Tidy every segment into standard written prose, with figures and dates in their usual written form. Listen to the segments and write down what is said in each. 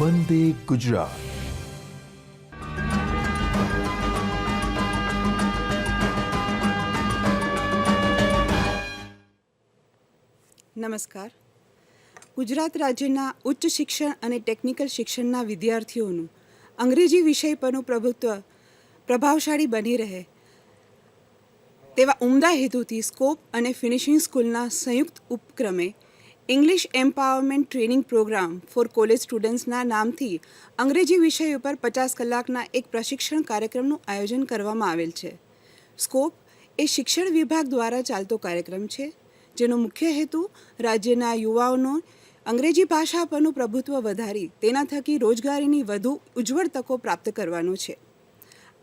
વંદે ગુજરાત. નમસ્કાર. ગુજરાત રાજ્યના ઉચ્ચ શિક્ષણ અને ટેકનિકલ શિક્ષણના વિદ્યાર્થીઓનું અંગ્રેજી વિષય પરનું પ્રભુત્વ પ્રભાવશાળી બની રહે તેવા ઉમદા હેતુથી સ્કોપ અને ફિનિશિંગ સ્કૂલના સંયુક્ત ઉપક્રમે English empowerment training programme for college સ્ટુડન્ટ્સના નામથી અંગ્રેજી વિષય ઉપર 50 કલાકના એક પ્રશિક્ષણ કાર્યક્રમનું આયોજન કરવામાં આવેલ છે. સ્કોપ એ શિક્ષણ વિભાગ દ્વારા ચાલતો કાર્યક્રમ છે, જેનો મુખ્ય હેતુ રાજ્યના યુવાઓનો અંગ્રેજી ભાષા પરનું પ્રભુત્વ વધારી તેના થકી રોજગારીની વધુ ઉજ્જવળ તકો પ્રાપ્ત કરવાનો છે.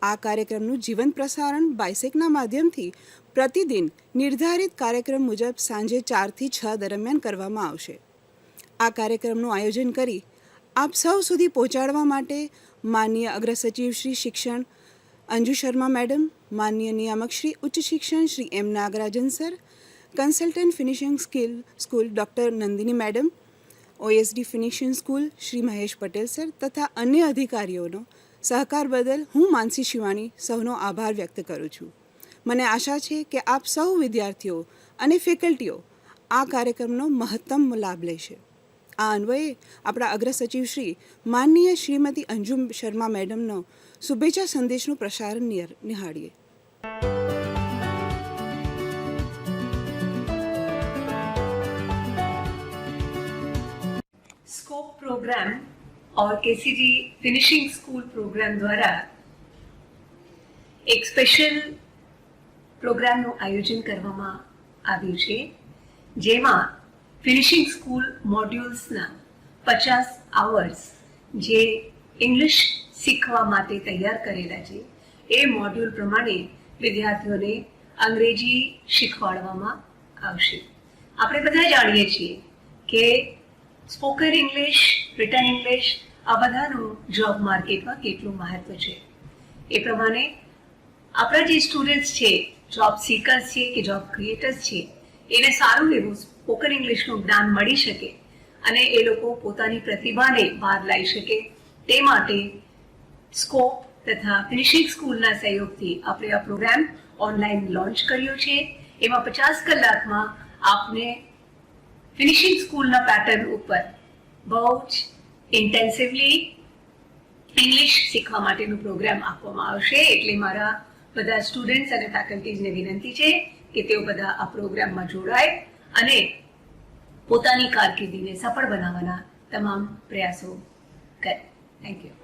આ કાર્યક્રમનું જીવંત પ્રસારણ બાયસેકના માધ્યમથી પ્રતિદિન નિર્ધારિત કાર્યક્રમ મુજબ સાંજે 4 થી 6 દરમિયાન કરવામાં આવશે. આ કાર્યક્રમનું આયોજન કરી આપ સૌ સુધી પહોંચાડવા માટે માનનીય અગ્રસચિવ શ્રી શિક્ષણ અંજુ શર્મા મેડમ, માનનીય નિયામક શ્રી ઉચ્ચ શિક્ષણ Shri M Nagarajan sir, consultant finishing school doctor Nandini madam, OSD finishing school Shri Mahesh Patel sir તથા અન્ય અધિકારીઓનો સહકાર બદલ હું માનસી શિવાણી સૌનો આભાર વ્યક્ત કરું છું. મને આશા છે કે આપ સૌ વિદ્યાર્થીઓ અને ફેકલ્ટીઓ આ કાર્યક્રમનો મહત્તમ લાભ લેશે. આ અન્વયે આપણા અગ્રસચિવ શ્રી માનનીય શ્રીમતી અંજુ શર્મા મેડમનો શુભેચ્છા સંદેશનું પ્રસારણ નિહાળીએ. स्कोप प्रोग्राम और केसीजी फिनिशिंग स्कूल प्रोग्राम द्वारा एक स्पेशल प्रोग्रामનું આયોજન કરવામાં આવ્યું છે, જેમાં ફિનિશિંગ સ્કૂલ મોડ્યુલ્સના 50 અવર્સ જે ઇંગ્લિશ શીખવા માટે તૈયાર કરેલા છે એ મોડ્યુલ પ્રમાણે વિદ્યાર્થીઓને અંગ્રેજી શીખવાડવામાં આવશે. આપણે બધા જાણીએ છીએ કે સ્પોકન ઇંગ્લિશ, રિટન ઇંગ્લિશ આ બધાનું જોબ માર્કેટમાં કેટલું મહત્વ છે. એ પ્રમાણે આપણા જે સ્ટુડન્ટ્સ છે, જોબ સીકર્સ છે કે જોબ ક્રિએટર્સ છે, એને સારું એવું સ્પોકન ઇંગ્લિશનું જ્ઞાન મળી શકે અને એ લોકો પોતાની પ્રતિભાને બહાર લાવી શકે તે માટે સ્કોપ તથા ફિનિશિંગ સ્કૂલના સહયોગથી આપણે આ પ્રોગ્રામ ઓનલાઈન લોન્ચ કર્યો છે. એમાં 50 કલાકમાં આપને ફિનિશિંગ સ્કૂલના પેટર્ન ઉપર બહુ જ ઇન્ટેન્સિવલી ઇંગ્લિશ શીખવા માટેનું પ્રોગ્રામ આપવામાં આવશે. એટલે મારા બધા સ્ટુડન્ટ્સ અને ફેકલ્ટીઝને વિનંતી છે કે તેઓ બધા આ પ્રોગ્રામમાં જોડાય અને પોતાની કારકિર્દીને સફળ બનાવવાના તમામ પ્રયાસો કરે. Thank you.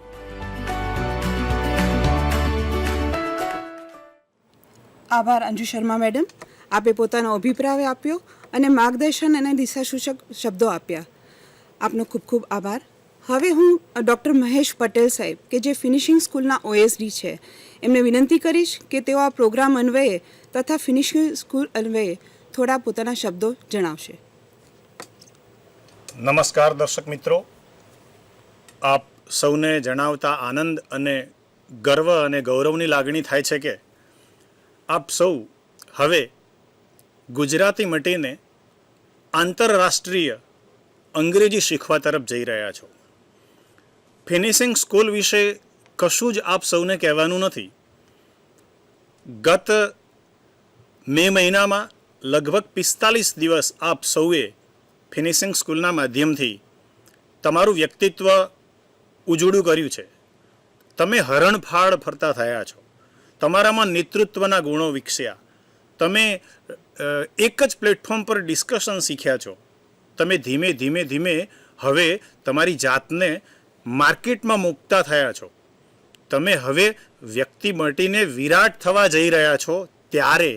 આભાર અંજુ શર્મા મેડમ. આપે પોતાનો અભિપ્રાય આપ્યો અને માર્ગદર્શન અને દિશાસૂચક શબ્દો આપ્યા. આપનો ખૂબ ખૂબ આભાર. હવે હું ડૉક્ટર મહેશ પટેલ સાહેબ કે જે ફિનિશિંગ સ્કૂલના ઓએસડી છે એમને વિનંતી કરીશ કે તેઓ આ પ્રોગ્રામ અન્વયે તથા ફિનિશિંગ સ્કૂલ અન્વયે થોડા પોતાના શબ્દો જણાવશે. નમસ્કાર દર્શક મિત્રો, આપ સૌને જણાવતા આનંદ અને ગર્વ અને ગૌરવની લાગણી થાય છે કે આપ સૌ હવે ગુજરાતી મટીને આંતરરાષ્ટ્રીય અંગ્રેજી શીખવા તરફ જઈ રહ્યા છો. ફિનિશિંગ સ્કૂલ વિશે કશું જ આપ સૌને કહેવાનું નથી. ગત મે મહિનામાં લગભગ 45 દિવસ આપ સૌએ ફિનિશિંગ સ્કૂલના માધ્યમથી તમારું વ્યક્તિત્વ ઉજળું કર્યું છે. તમે હરણફાળ ફરતા થયા છો. તમારામાં નેતૃત્વના ગુણો વિકસ્યા. તમે એક જ પ્લેટફોર્મ પર ડિસ્કશન શીખ્યા છો. તમે ધીમે ધીમે ધીમે હવે તમારી જાતને માર્કેટમાં મૂકતા થયા છો. તમે હવે વ્યક્તિ મટીને વિરાટ થવા જઈ રહ્યા છો. ત્યારે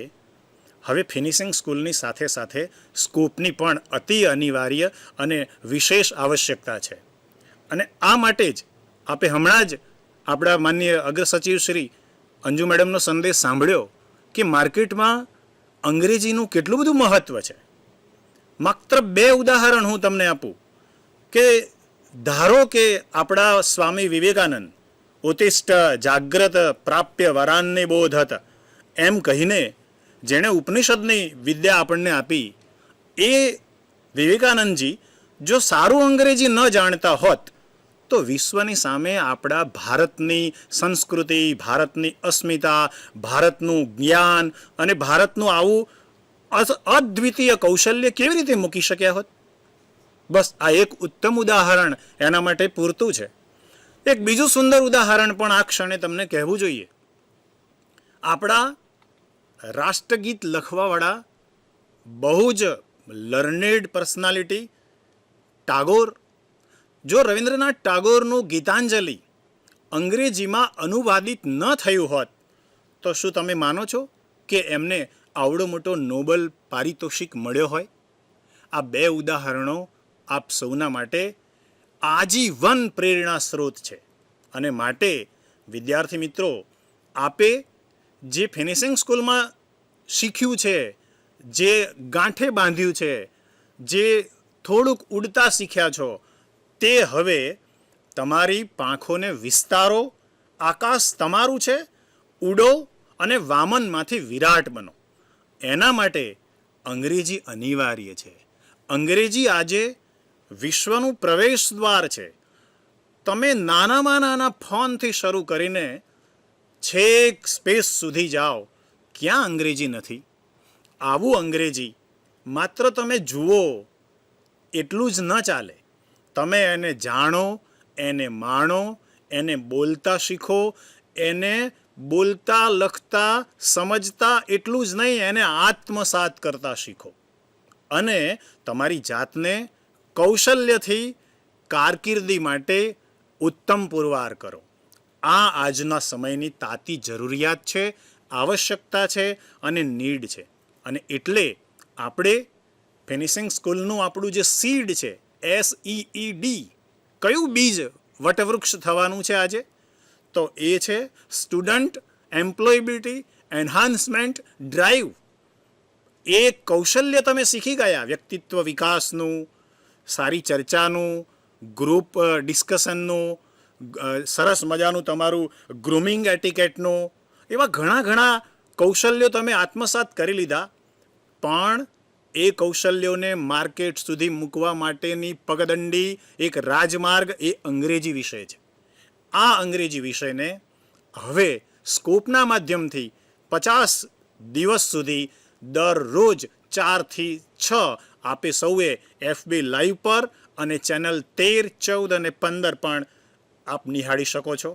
હવે ફિનિશિંગ સ્કૂલની સાથે સાથે સ્કોપની પણ અતિ અનિવાર્ય અને વિશેષ આવશ્યકતા છે. અને આ માટે જ આપે હમણાં જ આપણા માનનીય અગ્રસચિવ શ્રી અંજુ મેડમનો સંદેશ સાંભળ્યો કે માર્કેટમાં અંગ્રેજીનું કેટલું બધું મહત્ત્વ છે. માત્ર 2 ઉદાહરણ હું તમને આપું કે ધારો કે આપણા સ્વામી વિવેકાનંદ ઉત્તિષ્ઠ જાગ્રત પ્રાપ્ય વરાન્ને બોધત એમ કહીને જેણે ઉપનિષદની વિદ્યા આપણને આપી, એ વિવેકાનંદજી જો સારું અંગ્રેજી ન જાણતા હોત તો વિશ્વની સામે આપણા ભારતની સંસ્કૃતિ, ભારતની અસ્મિતા, ભારતનું જ્ઞાન અને ભારતનું આવું અદ્વિતીય કૌશલ્ય કેવી રીતે મૂકી શક્યા હોત? બસ આ એક ઉત્તમ ઉદાહરણ એના માટે પૂરતું છે. એક બીજું સુંદર ઉદાહરણ પણ આ ક્ષણે તમને કહેવું જોઈએ. આપણા રાષ્ટ્રગીત લખવાવાળા બહુ જ લર્નેડ પર્સનાલિટી ટાગોર, જો રવિન્દ્રનાથ ટાગોરનું ગીતાંજલિ અંગ્રેજીમાં અનુવાદિત ન થયું હોત તો શું તમે માનો છો કે એમને આવડો મોટો નોબેલ પારિતોષિક મળ્યો હોય? આ બે ઉદાહરણો આપ સૌના માટે આજીવન પ્રેરણા સ્ત્રોત છે. અને માટે વિદ્યાર્થી મિત્રો, આપે જે ફિનિશિંગ સ્કૂલમાં શીખ્યું છે, જે ગાંઠે બાંધ્યું છે, જે થોડુંક ઉડતા શીખ્યા છો, તે હવે તમારી પાંખોને વિસ્તારો. આકાશ તમારું છે, ઉડો અને વામનમાંથી વિરાટ બનો. એના માટે અંગ્રેજી અનિવાર્ય છે. અંગ્રેજી આજે વિશ્વનું પ્રવેશ દ્વાર છે. તમે નાનામાં નાના ફોનથી શરૂ કરીને છેક સ્પેસ સુધી જાઓ, ક્યાં અંગ્રેજી નથી? આવું અંગ્રેજી માત્ર તમે જુઓ એટલું જ ન ચાલે. તમે એને જાણો, એને માણો, એને બોલતા શીખો, એને બોલતા, લખતા, સમજતા એટલું જ નહીં, એને આત્મસાત કરતા શીખો અને તમારી જાતને કૌશલ્યથી કારકિર્દી માટે ઉત્તમ પુરવાર કરો. આ આજના સમયની તાતી જરૂરિયાત છે, આવશ્યકતા છે અને નીડ છે. અને એટલે આપણે ફિનિશિંગ સ્કૂલનું આપણું જે સીડ છે, SEED, કયું બીજ વટવૃક્ષ થવાનું છે આજે? તો એ છે સ્ટુડન્ટ એમ્પ્લોયબિલિટી એન્હાન્સમેન્ટ ડ્રાઈવ. એ કૌશલ્ય તમે શીખી ગયા, વ્યક્તિત્વ વિકાસનું, સારી ચર્ચાનું, ગ્રુપ ડિસ્કશનનું, સરસ મજાનું તમારું ગ્રૂમિંગ એટિકેટનું, એવા ઘણા કૌશલ્યો તમે આત્મસાત કરી લીધા. પણ એ કૌશલ્યોને માર્કેટ સુધી મૂકવા માટેની પગદંડી, એક રાજમાર્ગ એ અંગ્રેજી વિષય છે. આ અંગ્રેજી વિષયને હવે સ્કોપના માધ્યમથી 50 દિવસ સુધી દરરોજ 4 થી 6 આપે સૌએ FB લાઈવ પર અને ચેનલ 13, 14 અને 15 પણ આપ નિહાળી શકો છો.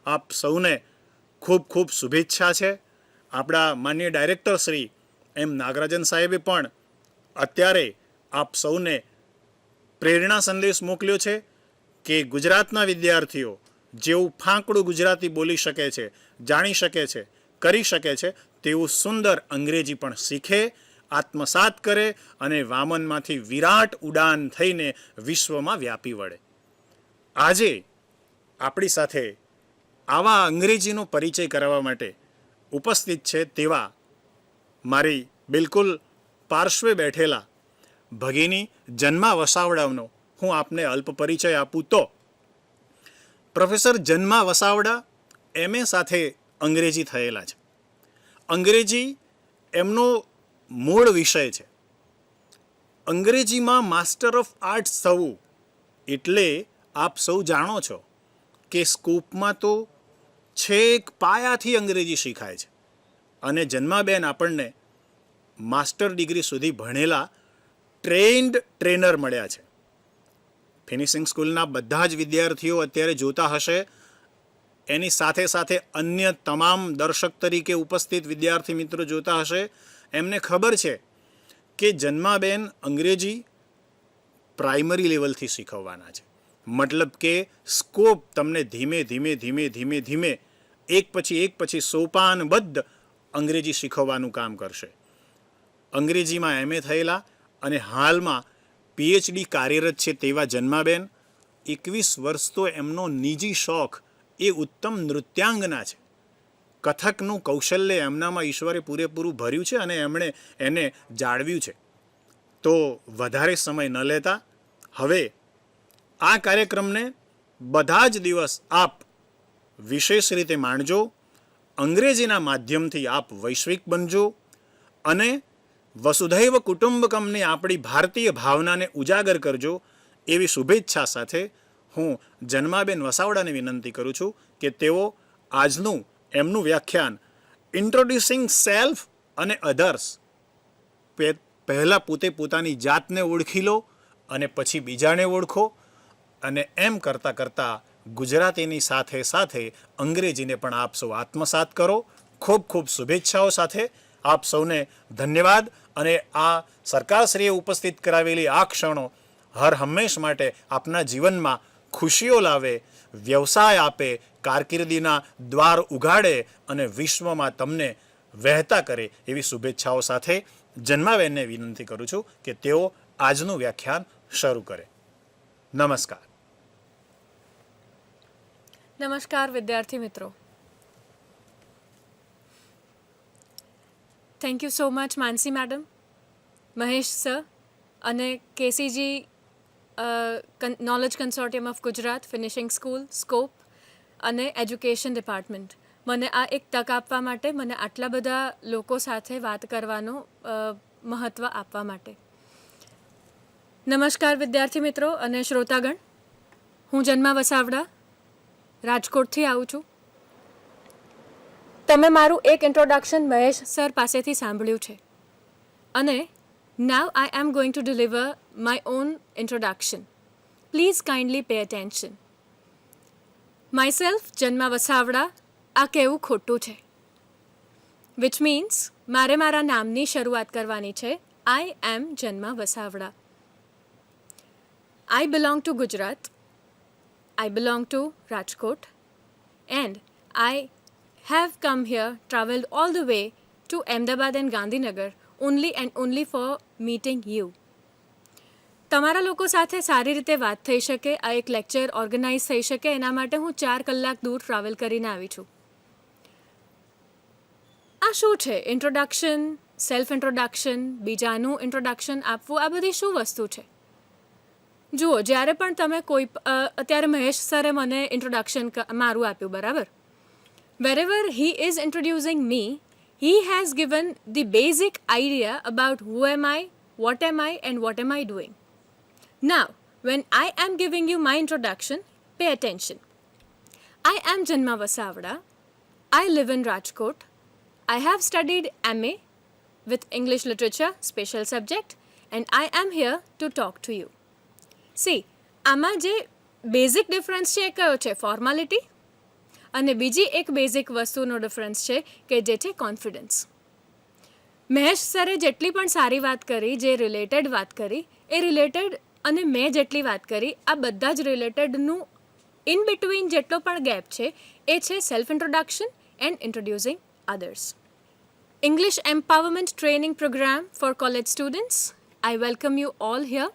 આપ સૌને ખૂબ ખૂબ શુભેચ્છા છે. આપણા માનનીય ડાયરેક્ટર શ્રી M. નાગરાજન સાહેબે પણ અત્યારે આપ સૌને પ્રેરણા સંદેશ મોકલ્યો છે કે ગુજરાતના વિદ્યાર્થીઓ જેવું ફાંકડું ગુજરાતી બોલી શકે છે, જાણી શકે છે, કરી શકે છે, તેવું સુંદર અંગ્રેજી પણ શીખે, આત્મસાત કરે અને વામનમાંથી વિરાટ ઉડાન થઈને વિશ્વમાં વ્યાપી વળે. આજે આપણી સાથે આવા અંગ્રેજીનો પરિચય કરાવવા માટે ઉપસ્થિત છે તેવા મારી બિલકુલ પાર્શ્વે બેઠેલા ભગિની જન્મા વસાવડાનો હું આપને અલ્પ પરિચય આપું તો પ્રોફેસર જન્મા વસાવડા MA સાથે અંગ્રેજી થયેલા છે. અંગ્રેજી એમનો મૂળ વિષય છે. અંગ્રેજીમાં માસ્ટર ઓફ આર્ટ્સ થવું એટલે આપ સૌ જાણો છો કે સ્કૂપમાં તો છેક પાયાથી અંગ્રેજી શીખાય છે. અને જન્માબેન આપણને માસ્ટર ડિગ્રી સુધી ભણેલા ટ્રેનર મળ્યા છે. ફિનિશિંગ સ્કૂલના બધા જ વિદ્યાર્થીઓ અત્યારે જોતા હશે, એની સાથે સાથે અન્ય તમામ દર્શક તરીકે ઉપસ્થિત વિદ્યાર્થી મિત્રો જોતા હશે, એમને ખબર છે કે જન્માબેન અંગ્રેજી પ્રાઇમરી લેવલથી શીખવવાના છે. મતલબ કે સ્કોપ તમને ધીમે ધીમે એક પછી સોપાનબદ્ધ અંગ્રેજી શીખવવાનું કામ કરશે. અંગ્રેજીમાં MA થયેલા અને હાલમાં PhD કાર્યરત છે તેવા જન્માબેન 21 વર્ષ તો એમનો નિજી શોખ એ ઉત્તમ નૃત્યાંગના છે. કથકનું કૌશલ્ય એમનામાં ઈશ્વરે પૂરેપૂરું ભર્યું છે અને એમણે એને જાળવ્યું છે. તો વધારે સમય ન લેતા હવે આ કાર્યક્રમને બધા જ દિવસ આપ વિશેષ રીતે માણજો. અંગ્રેજીના માધ્યમથી આપ વૈશ્વિક બનજો અને વસુધૈવ કુટુંબકમની આપણી ભારતીય ભાવનાને ઉજાગર કરજો. એવી શુભેચ્છા સાથે હું જન્માબેન વસાવડાને વિનંતી કરું છું કે તેઓ આજનું એમનું વ્યાખ્યાન ઇન્ટ્રોડ્યુસિંગ સેલ્ફ અને અધર્સ પહેલાં પોતે પોતાની જાતને ઓળખી લો અને પછી બીજાને ઓળખો અને એમ કરતાં કરતાં ગુજરાતીની સાથે સાથે અંગ્રેજીને પણ આપ સૌ આત્મસાત કરો. ખૂબ ખૂબ શુભેચ્છાઓ સાથે આપ સૌને ધન્યવાદ. અને આ સરકારશ્રીએ ઉપસ્થિત કરાવેલી આ ક્ષણો હર હંમેશ માટે આપના જીવનમાં ખુશીઓ લાવે, વ્યવસાય આપે, કારકિર્દીના દ્વાર ઉઘાડે અને વિશ્વમાં તમને વહેતા કરે એવી શુભેચ્છાઓ સાથે જન્માબેનને વિનંતી કરું છું કે તેઓ આજનું વ્યાખ્યાન શરૂ કરે. નમસ્કાર. નમસ્કાર વિદ્યાર્થી મિત્રો. Thank you so much Mansi madam, Mahesh sir અને KCG knowledge consortium of Gujarat, finishing school, scope અને એજ્યુકેશન ડિપાર્ટમેન્ટ મને આ એક તક આપવા માટે, મને આટલા બધા લોકો સાથે વાત કરવાનો મહત્ત્વ આપવા માટે. નમસ્કાર વિદ્યાર્થી મિત્રો અને શ્રોતાગણ. હું જન્મા વસાવડા રાજકોટથી આવું છું. તમે મારું એક ઇન્ટ્રોડક્શન મહેશ સર પાસેથી સાંભળ્યું છે અને now I am going to deliver my own introduction. Please kindly pay attention. Myself Janma Vasavada આ કહેવું ખોટું છે, વિચ મીન્સ મારે મારા નામની શરૂઆત કરવાની છે. આઈ એમ જન્મા Vasavada. I belong to Gujarat, I belong to Rajkot, and I have come here, travelled all the way to Ahmedabad and Gandhinagar only and only for meeting you. તમારા લોકો સાથે સારી રીતે વાત થઈ શકે, આ એક લેક્ચર ઓર્ગેનાઇઝ થઈ શકે, એના માટે હું 4 કલાક દૂર ટ્રાવેલ કરીને આવી છું. આ શું છે? ઇન્ટ્રોડક્શન, સેલ્ફ ઇન્ટ્રોડક્શન, બીજાનું ઇન્ટ્રોડક્શન આપવું, આ બધી શું વસ્તુ છે? જુઓ, જ્યારે પણ તમે કોઈ અત્યારે મહેશ સરે મને ઇન્ટ્રોડક્શન મારું આપ્યું, બરાબર? Wherever he is introducing me, he has given the basic idea about who am I, what am I and what am I doing. Now when I am giving you my introduction, pay attention. I am Janma Vasavada. I live in Rajkot. I have studied MA with English Literature, special subject, and I am here to talk to you. See, આમાં જે basic difference છે એ કયો છે? Formality. અને બીજી એક basic વસ્તુનો difference છે કે જે છે કોન્ફિડન્સ. મહેશ સરે જેટલી પણ સારી વાત કરી, જે રિલેટેડ વાત કરી, એ રિલેટેડ, અને મેં જેટલી વાત કરી, આ બધા જ રિલેટેડનું ઇન બિટવીન જેટલો પણ ગેપ છે એ છે self introduction and ઇન્ટ્રોડ્યુસિંગ others. English Empowerment Training Program for college students. I welcome you all here.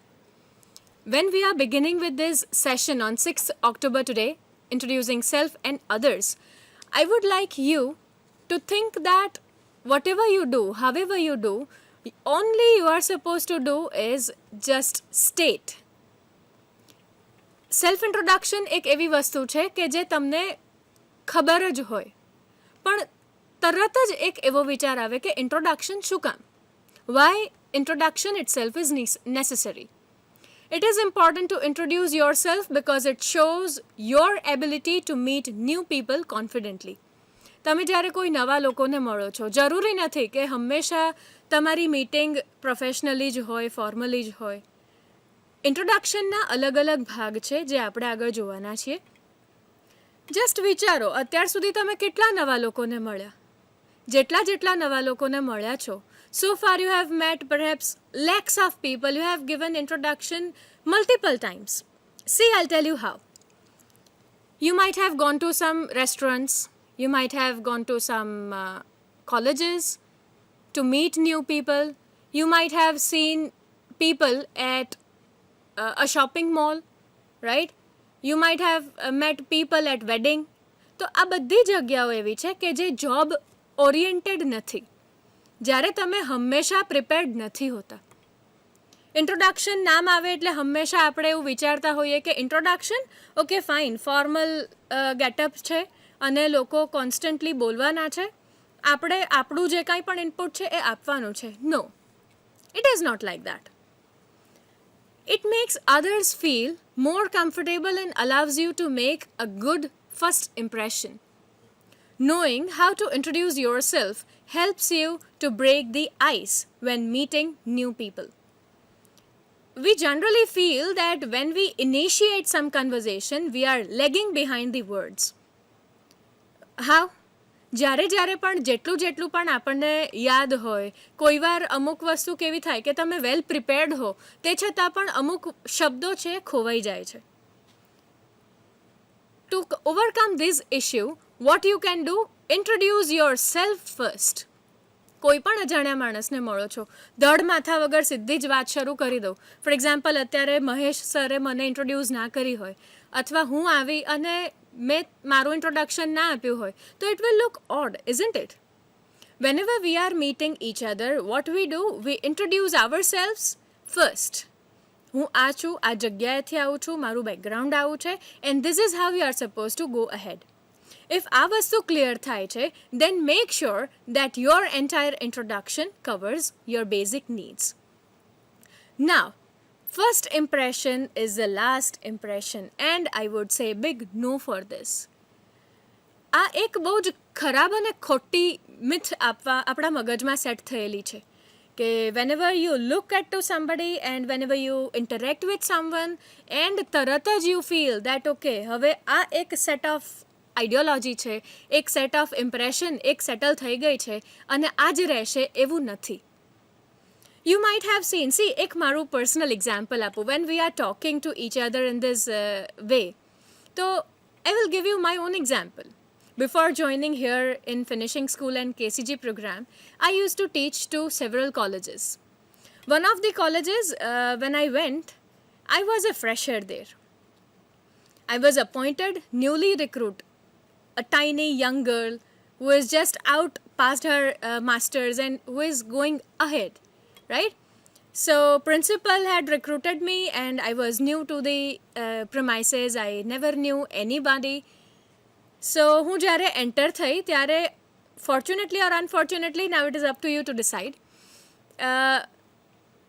When we are beginning with this session on 6th October today, introducing self and others, I would like you to think that whatever you do, however you do, only you are supposed to do is just state. Self-introduction એક એવી વસ્તુ છે કે જે તમને ખબર જ હોય, પણ તરત જ એક એવો વિચાર આવે કે ઇન્ટ્રોડક્શન શું કામ? Why introduction itself is necessary? It is important to introduce yourself because it shows your ability to meet new people confidently. તમે જ્યારે કોઈ નવા લોકોને મળો છો, જરૂરી નથી કે હંમેશા તમારી મીટિંગ પ્રોફેશનલી જ હોય, ફોર્મલી જ હોય. ઇન્ટ્રોડક્શનના અલગ અલગ ભાગ છે જે આપણે આગળ જોવાના છીએ. જસ્ટ વિચારો, અત્યાર સુધી તમે કેટલા નવા લોકોને મળ્યા? જેટલા નવા લોકોને મળ્યા છો, so far you have met perhaps lakhs of people. You have given introduction multiple times. See, I'll tell you how. You might have gone to some restaurants, you might have gone to some colleges to meet new people, you might have seen people at a shopping mall, right? You might have met people at wedding. તો આ બધી જગ્યાઓ એવી છે કે જે job oriented નથી, જ્યારે તમે હંમેશા પ્રિપેર્ડ નથી હોતા. ઇન્ટ્રોડક્શન નામ આવે એટલે હંમેશા આપણે એવું વિચારતા હોઈએ કે introduction, okay fine, formal get up છે અને લોકો કોન્સ્ટન્ટલી બોલવાના છે, આપણે આપણું જે કાંઈ પણ ઇનપુટ છે એ આપવાનું છે. No, it is not like that. It makes others feel more comfortable and allows you to make a good first impression. Knowing how to introduce yourself helps you to break the ice when meeting new people. We generally feel that when we initiate some conversation, we are lagging behind the words. How? જ્યારે પણ જેટલું પણ આપણને યાદ હોય, કોઈવાર અમુક વસ્તુ કેવી થાય કે તમે વેલ પ્રિપેર્ડ હો તે છતાં પણ અમુક શબ્દો છે ખોવાઈ જાય છે. To overcome this issue, what you can do, introduce yourself first. કોઈ પણ અજાણ્યા માણસને મળો છો, ધડ માથા વગર સીધી જ વાત શરૂ કરી દો. ફોર એક્ઝામ્પલ, અત્યારે મહેશ સરે મને ઇન્ટ્રોડ્યુસ ના કરી હોય અથવા હું આવી અને મેં મારું ઇન્ટ્રોડક્શન ના આપ્યું હોય તો it will look odd, isn't it? Whenever we are meeting each other, what we do, we introduce ourselves first. હું આ છું, આ જગ્યાએથી આવું છું, મારું બેકગ્રાઉન્ડ આવું છે, and this is how we are supposed to go ahead. If આ વસ્તુ ક્લિયર થાય છે, then make sure that your entire introduction covers your basic needs. Now, first impression is the last impression, and I would say big no for this. આ એક બહુ જ ખરાબ અને ખોટી મિથ આપણા મગજમાં સેટ થયેલી છે કે whenever you look at to somebody and whenever you interact with someone and તરત જ you feel that okay, હવે આ એક સેટ ઓફ આઈડિયોલોજી છે, એક સેટ ઓફ ઇમ્પ્રેશન એક સેટલ થઈ ગઈ છે અને આ જ રહેશે એવું નથી. You might have seen, see, એક મારું પર્સનલ એક્ઝામ્પલ આપું. When we are talking to each other in this way, so I will give you my own example. Before joining here in finishing school and KCG program, I used to teach to several colleges. One of the colleges, when I went, I was a fresher there. I was appointed newly recruit, a tiny young girl who is just out past her masters and who is going ahead, right? So principal had recruited me and I was new to the premises. I never knew anybody. So હું જ્યારે enter થઈ ત્યારે fortunately or unfortunately, now it is up to you two decide,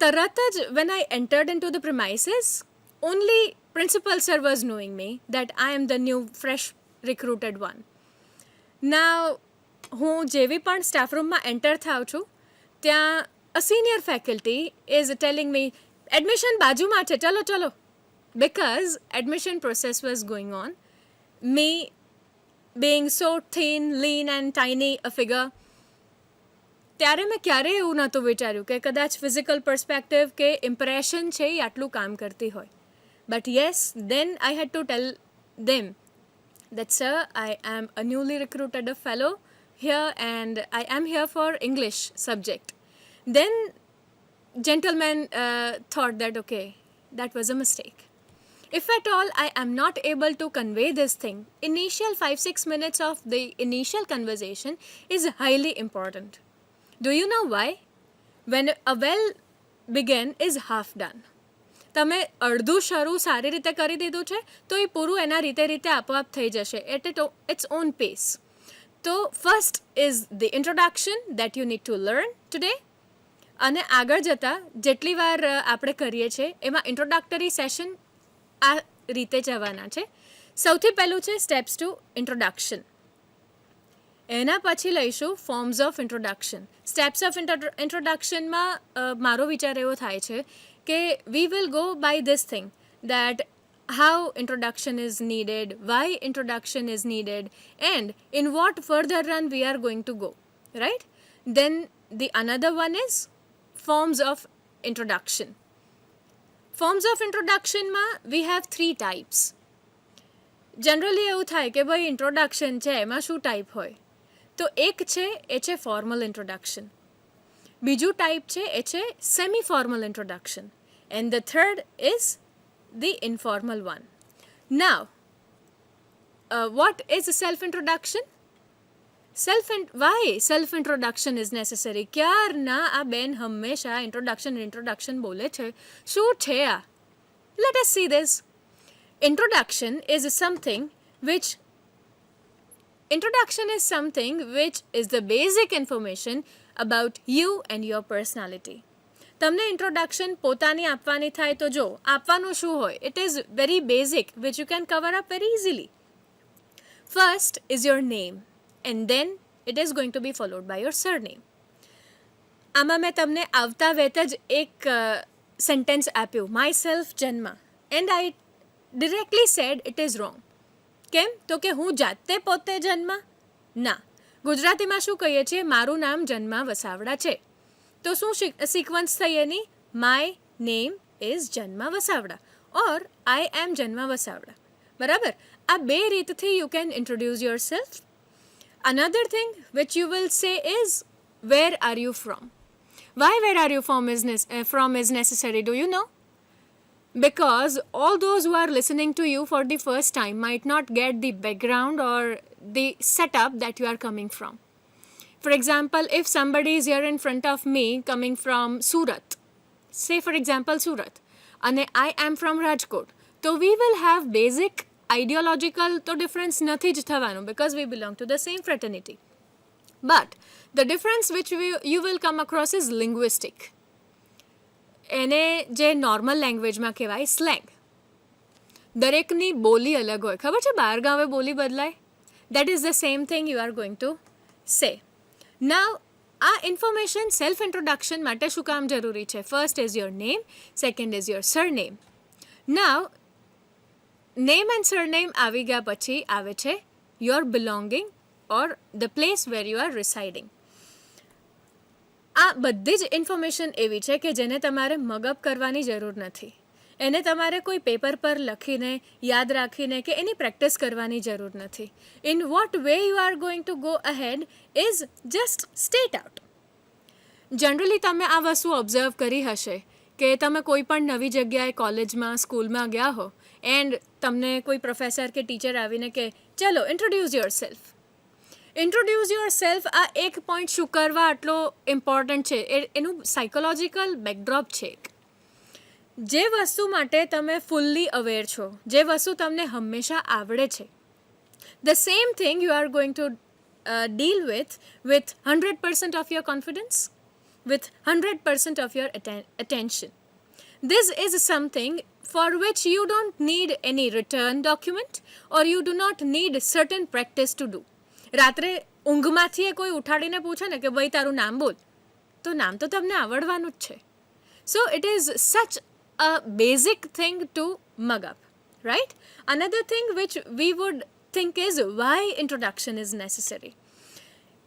તરત જ when I entered into the premises, only principal sir was knowing me that I am the new fresh recruited one. Now હું જેવી પણ staff રૂમમાં enter થાઉં છું ત્યાં a senior faculty is telling me admission બાજુમાં છે, ચલો ચલો, because admission process was going on. Me being so thin, lean and tiny a figure, ત્યારે મેં ક્યારેય એવું નહોતું વિચાર્યું કે કદાચ ફિઝિકલ પર્સપેક્ટિવ કે ઇમ્પ્રેશન છે એ આટલું કામ કરતી હોય. But yes, then I had to tell them that sir, I am a newly recruited fellow here and I am here for English subject. Then gentleman thought that okay, that was a mistake. If at all I am not able to convey this thing, initial 5-6 minutes of the initial conversation is highly important. Do you know why? When a well begin is half done. તમે અડધું શરૂ સારી રીતે કરી દીધું છે તો એ પૂરું એના રીતે આપોઆપ થઈ જશે at its own pace. તો first is the introduction that you need to learn today. અને આગળ જતાં જેટલી વાર આપણે કરીએ છીએ એમાં ઇન્ટ્રોડક્ટરી સેશન આ રીતે જવાના છે. સૌથી પહેલું છે સ્ટેપ્સ ટુ ઇન્ટ્રોડક્શન. એના પછી લઈશું forms of introduction. Steps of ઇન્ટ્રોડક્શનમાં મારો વિચાર એવો થાય છે કે we will go by this thing that how introduction is needed, why introduction is needed, and in what further run we are going to go, right? Then the another one is forms of introduction. Forms of introduction માં we have 3 types. Generally એવું થાય કે ભાઈ introduction છે એમાં શું type હોય? તો એક છે એ છે formal introduction. બીજું type છે એ છે semi formal introduction, and the third is the informal one. Now, what is self introduction? Why self introduction is necessary? ક્યારના આ બેન હંમેશા introduction બોલે છે, શું છે આ? Let us see this. Introduction is something which is the basic information about you and your personality. તમને ઇન્ટ્રોડક્શન પોતાની આપવાની થાય તો જો આપવાનું શું હોય, it is very basic which you can cover up very easily. First is your name and then it is going to be followed by your surname. આમાં મેં તમને આવતા વેત જ એક સેન્ટેન્સ આપ્યું, myself Janma, and I directly said it is wrong. કેમ? તો કે હું જાતે પોતે જન્મા? ના, ગુજરાતીમાં શું કહીએ છીએ, મારું નામ જન્મા વસાવડા છે. તો શું સિક્વન્સ થઈ એની? માય નેમ ઇઝ જન્મા વસાવડા ઓર આઈ એમ જન્મા વસાવડા. બરાબર? આ બે રીતથી you can introduce your self. Another thing which you will સે is where are you from. Why where are you from is necessary, do you know? Because all those who are listening to you for the first time might not get the background or the setup that you are coming from. For example, if somebody is here in front of me coming from Surat, say for example Surat, and I am from Rajkot, so we will have basic ideological to difference નથી જ થવાનું because we belong to the same fraternity. But the difference which you will come across is linguistic. એને જે normal લેંગ્વેજમાં કહેવાય slang. દરેકની બોલી અલગ હોય, ખબર છે બહાર ગાવે બોલી બદલાય. That is the same thing you are going to say. Now આ ઇન્ફોર્મેશન સેલ્ફ ઇન્ટ્રોડક્શન માટે શું કામ જરૂરી છે? First is your name, second is your surname. Now name and surname આવી ગયા પછી આવે છે your belonging or the place where you are residing. આ બધી જ ઇન્ફોર્મેશન એવી છે કે જેને તમારે મગઅપ કરવાની જરૂર નથી. એને તમારે કોઈ પેપર પર લખીને યાદ રાખીને કે એની પ્રેક્ટિસ કરવાની જરૂર નથી. In vote way you are going to go ahead is just state out. Generally તમે આ વસ્તુ ઓબ્ઝર્વ કરી હશે કે તમે કોઈ પણ નવી જગ્યાએ કોલેજમાં સ્કૂલમાં ગયા હો એન્ડ તમને કોઈ પ્રોફેસર કે ટીચર આવીને કે ચલો introduce your self. Introduce your self આ એક પોઈન્ટ શું કરવા આટલો ઇમ્પોર્ટન્ટ છે, એનું સાયકોલોજીકલ બેકડ્રોપ છે. જે વસ્તુ માટે તમે ફૂલ્લી અવેર છો, જે વસ્તુ તમને હંમેશા આવડે છે, the same thing you are going to deal with 100% of your confidence, with 100% of your attention. This is something for which you don't need any return document or you do not need certain practice to do. રાત્રે ઊંઘમાંથી કોઈ ઉઠાડીને પૂછે ને કે ભાઈ તારું નામ બોલ, તો નામ તો તમને આવડવાનું જ છે. સો ઇટ ઇઝ સચ અ basic thing to mug up, right? Another thing which we wood think is why introduction is necessary.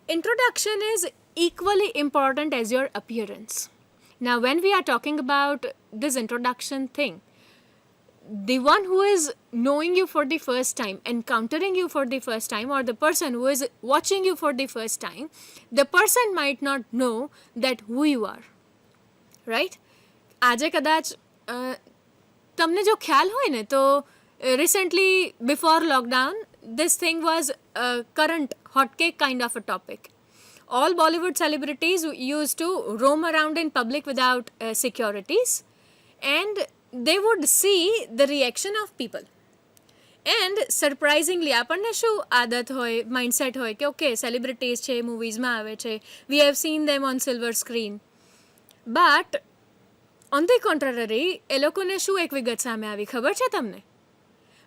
Introduction is equally important as your appearance. Now when we are talking about this introduction thing, the one who is knowing you for the first time, encountering you for the first time, or the person who is watching you for the first time, the person might not know that who you are, right? આજે કદાચ તમને જો ખ્યાલ હોય ને તો recently before lockdown this thing was a current hotcake kind of a topic. All Bollywood celebrities used to roam around in public without securities and they would see the reaction of people. And surprisingly આપણને શું આદત હોય, mindset હોય કે okay celebrities છે, મૂવીઝમાં આવે છે, we have seen them on silver screen. But on the contrary એ લોકોને શું એક વિગત સામે આવી ખબર છે તમને?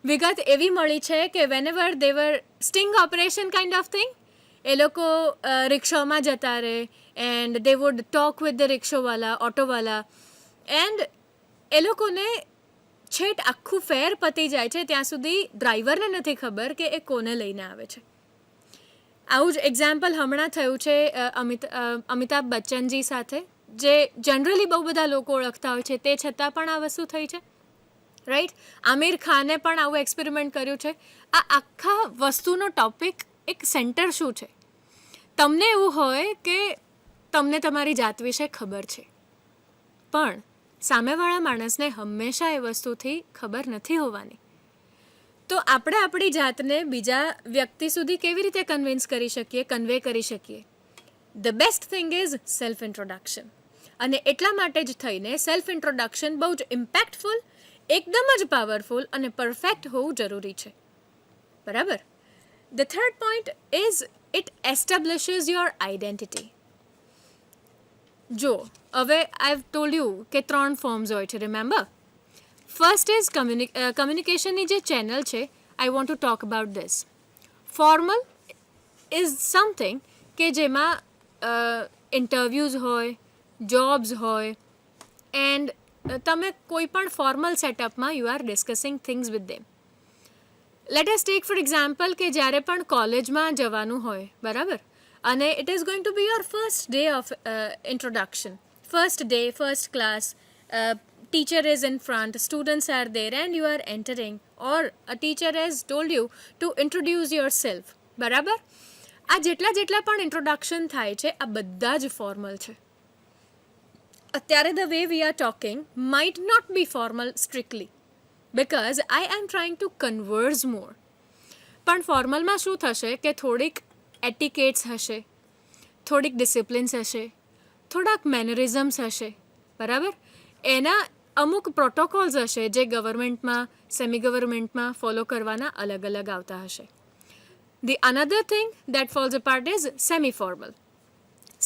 વિગત એવી મળી છે કે whenever they were sting operation kind of thing, એ લોકો રિક્ષામાં જતા રહે and they would talk with the રિક્ષાવાલા, ઓટોવાલા, એન્ડ એ લોકોને છેટ આખું ફેર પતી જાય છે ત્યાં સુધી ડ્રાઈવરને નથી ખબર કે એ કોને લઈને આવે છે. આવું જ એક્ઝામ્પલ હમણાં થયું છે અમિતાભ બચ્ચનજી સાથે, જે જનરલી બહુ બધા લોકો ઓળખતા હોય છે તે છતાં પણ આ વસ્તુ થઈ છે, રાઈટ? આમિર ખાને પણ આવું એક્સપેરિમેન્ટ કર્યું છે. આ આખા વસ્તુનો ટોપિક એક સેન્ટર શું છે? તમને એવું હોય કે તમને તમારી જાત વિશે ખબર છે, પણ સામેવાળા માણસને હંમેશા એ વસ્તુથી ખબર નથી હોવાની. તો આપણે આપણી જાતને બીજા વ્યક્તિ સુધી કેવી રીતે કન્વિન્સ કરી શકીએ, કન્વે કરી શકીએ? The best thing is self introduction. અને એટલા માટે જ થઈને સેલ્ફ ઇન્ટ્રોડક્શન બહુ જ ઇમ્પેક્ટફુલ, એકદમ જ પાવરફુલ અને પરફેક્ટ હોવું જરૂરી છે. બરાબર? The third point is it establishes your identity. જો હવે આઈ હેવ ટોલ્ડ યુ કે 3 ફોર્મ્સ હોય છે, રિમેમ્બર. ફર્સ્ટ ઇઝ કમ્યુનિકેશનની જે ચેનલ છે, I want to talk about this. Formal is something કે જેમાં ઇન્ટરવ્યૂઝ હોય, જોબ્સ હોય, એન્ડ તમે કોઈ પણ ફોર્મલ સેટઅપમાં you are discussing things with them. Let us take for example કે જ્યારે પણ કોલેજમાં જવાનું હોય, બરાબર, અને it is going to be your first day of introduction, first day, first class, teacher is in front, students are there and you are entering, or a teacher has told you to introduce yourself, બરાબર. આ જેટલા પણ introduction થાય છે આ બધા જ formal છે. અત્યારે the way we are talking might not be formal strictly because I am trying to converse more. પણ ફોર્મલમાં શું થશે કે થોડીક એટિકેટ્સ હશે, થોડીક ડિસિપ્લિન્સ હશે, થોડાક મેનરિઝમ્સ હશે, બરાબર. એના અમુક પ્રોટોકોલ્સ હશે જે ગવર્મેન્ટમાં, સેમી ગવર્મેન્ટમાં ફોલો કરવાના અલગ અલગ આવતા હશે. The another thing that falls a part is semi formal.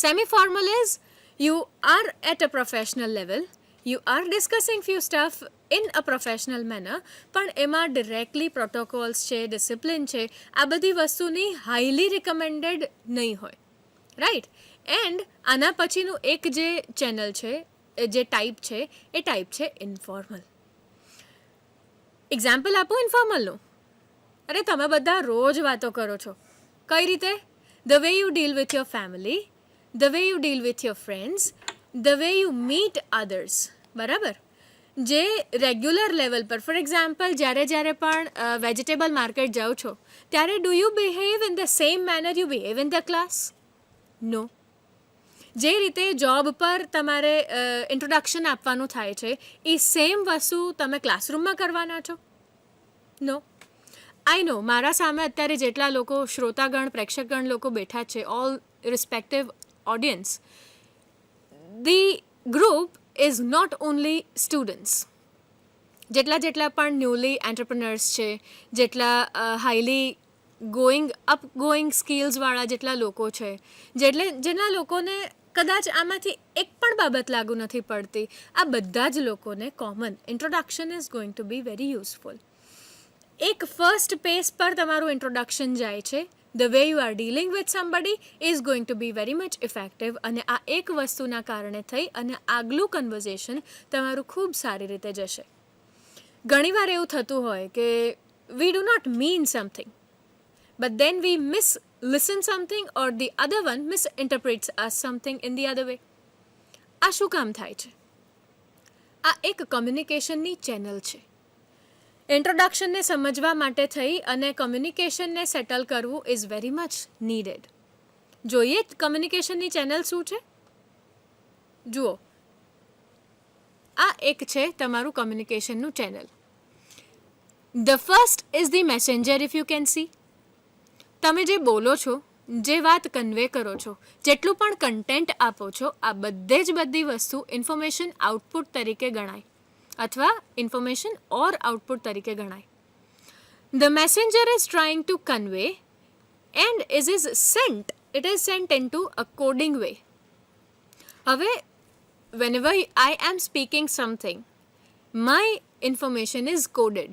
Semi formal is you are at a professional level, you are discussing few stuff in a professional manner, પણ એમાં directly protocols છે, discipline છે, આ બધી વસ્તુની highly recommended નહીં હોય, right. And આના પછીનું એક જે ચેનલ છે, જે ટાઈપ છે, એ ટાઈપ છે ઇન્ફોર્મલ. એક્ઝામ્પલ આપો ઇન્ફોર્મલનું. અરે તમે બધા રોજ વાતો કરો છો. કઈ રીતે? The way you deal with your family, the way you deal with your friends, the way you meet others, બરાબર. જે રેગ્યુલર લેવલ પર, ફોર એક્ઝામ્પલ જ્યારે પણ વેજીટેબલ માર્કેટ જાઓ છો ત્યારે do you behave in the same manner you behave in the class? No. જે રીતે જોબ પર તમારે ઇન્ટ્રોડક્શન આપવાનું થાય છે એ સેમ વસ્તુ તમે ક્લાસરૂમમાં કરવાના છો? નો. આઈ નો મારા સામે અત્યારે જેટલા લોકો શ્રોતાગણ, પ્રેક્ષકગણ લોકો બેઠા છે, all respective audience, the group is not only students. જેટલા પણ ન્યૂલી એન્ટરપ્રનર્સ છે, જેટલા હાઈલી ગોઈંગ સ્કિલ્સવાળા જેટલા લોકો છે, જેટલા લોકોને કદાચ આમાંથી એક પણ બાબત લાગુ નથી પડતી, આ બધા જ લોકોને common introduction is going to be very useful. એક ફર્સ્ટ પેસ પર તમારું ઇન્ટ્રોડક્શન જાય છે, the way you are dealing with somebody is going to B very much effective. અને આ એક વસ્તુના કારણે થઈ અને આગલું કન્વર્ઝેશન તમારું ખૂબ સારી રીતે જશે. ઘણીવાર એવું થતું હોય કે we do not mean something, but then we listen something or the other one misinterprets us something in the other way. આ શું કામ થાય છે? આ એક કમ્યુનિકેશનની ચેનલ છે. ઇન્ટ્રોડક્શનને સમજવા માટે થઈ અને કમ્યુનિકેશનને સેટલ કરવું ઇઝ વેરી મચ નીડેડ. જોઈએ કમ્યુનિકેશનની ચેનલ શું છે? જુઓ, આ એક છે તમારું કમ્યુનિકેશનનું channel. The first is the messenger, if you can see. તમે જે બોલો છો, જે વાત કન્વે કરો છો, જેટલું પણ કન્ટેન્ટ આપો છો, આ બધી વસ્તુ ઇન્ફોર્મેશન આઉટપુટ તરીકે ગણાય અથવા ઇન્ફોર્મેશન ઓર આઉટપુટ તરીકે ગણાય. The messenger is trying to convey and is it is sent in to a coding way. હવે whenever I am speaking something, my information is coded.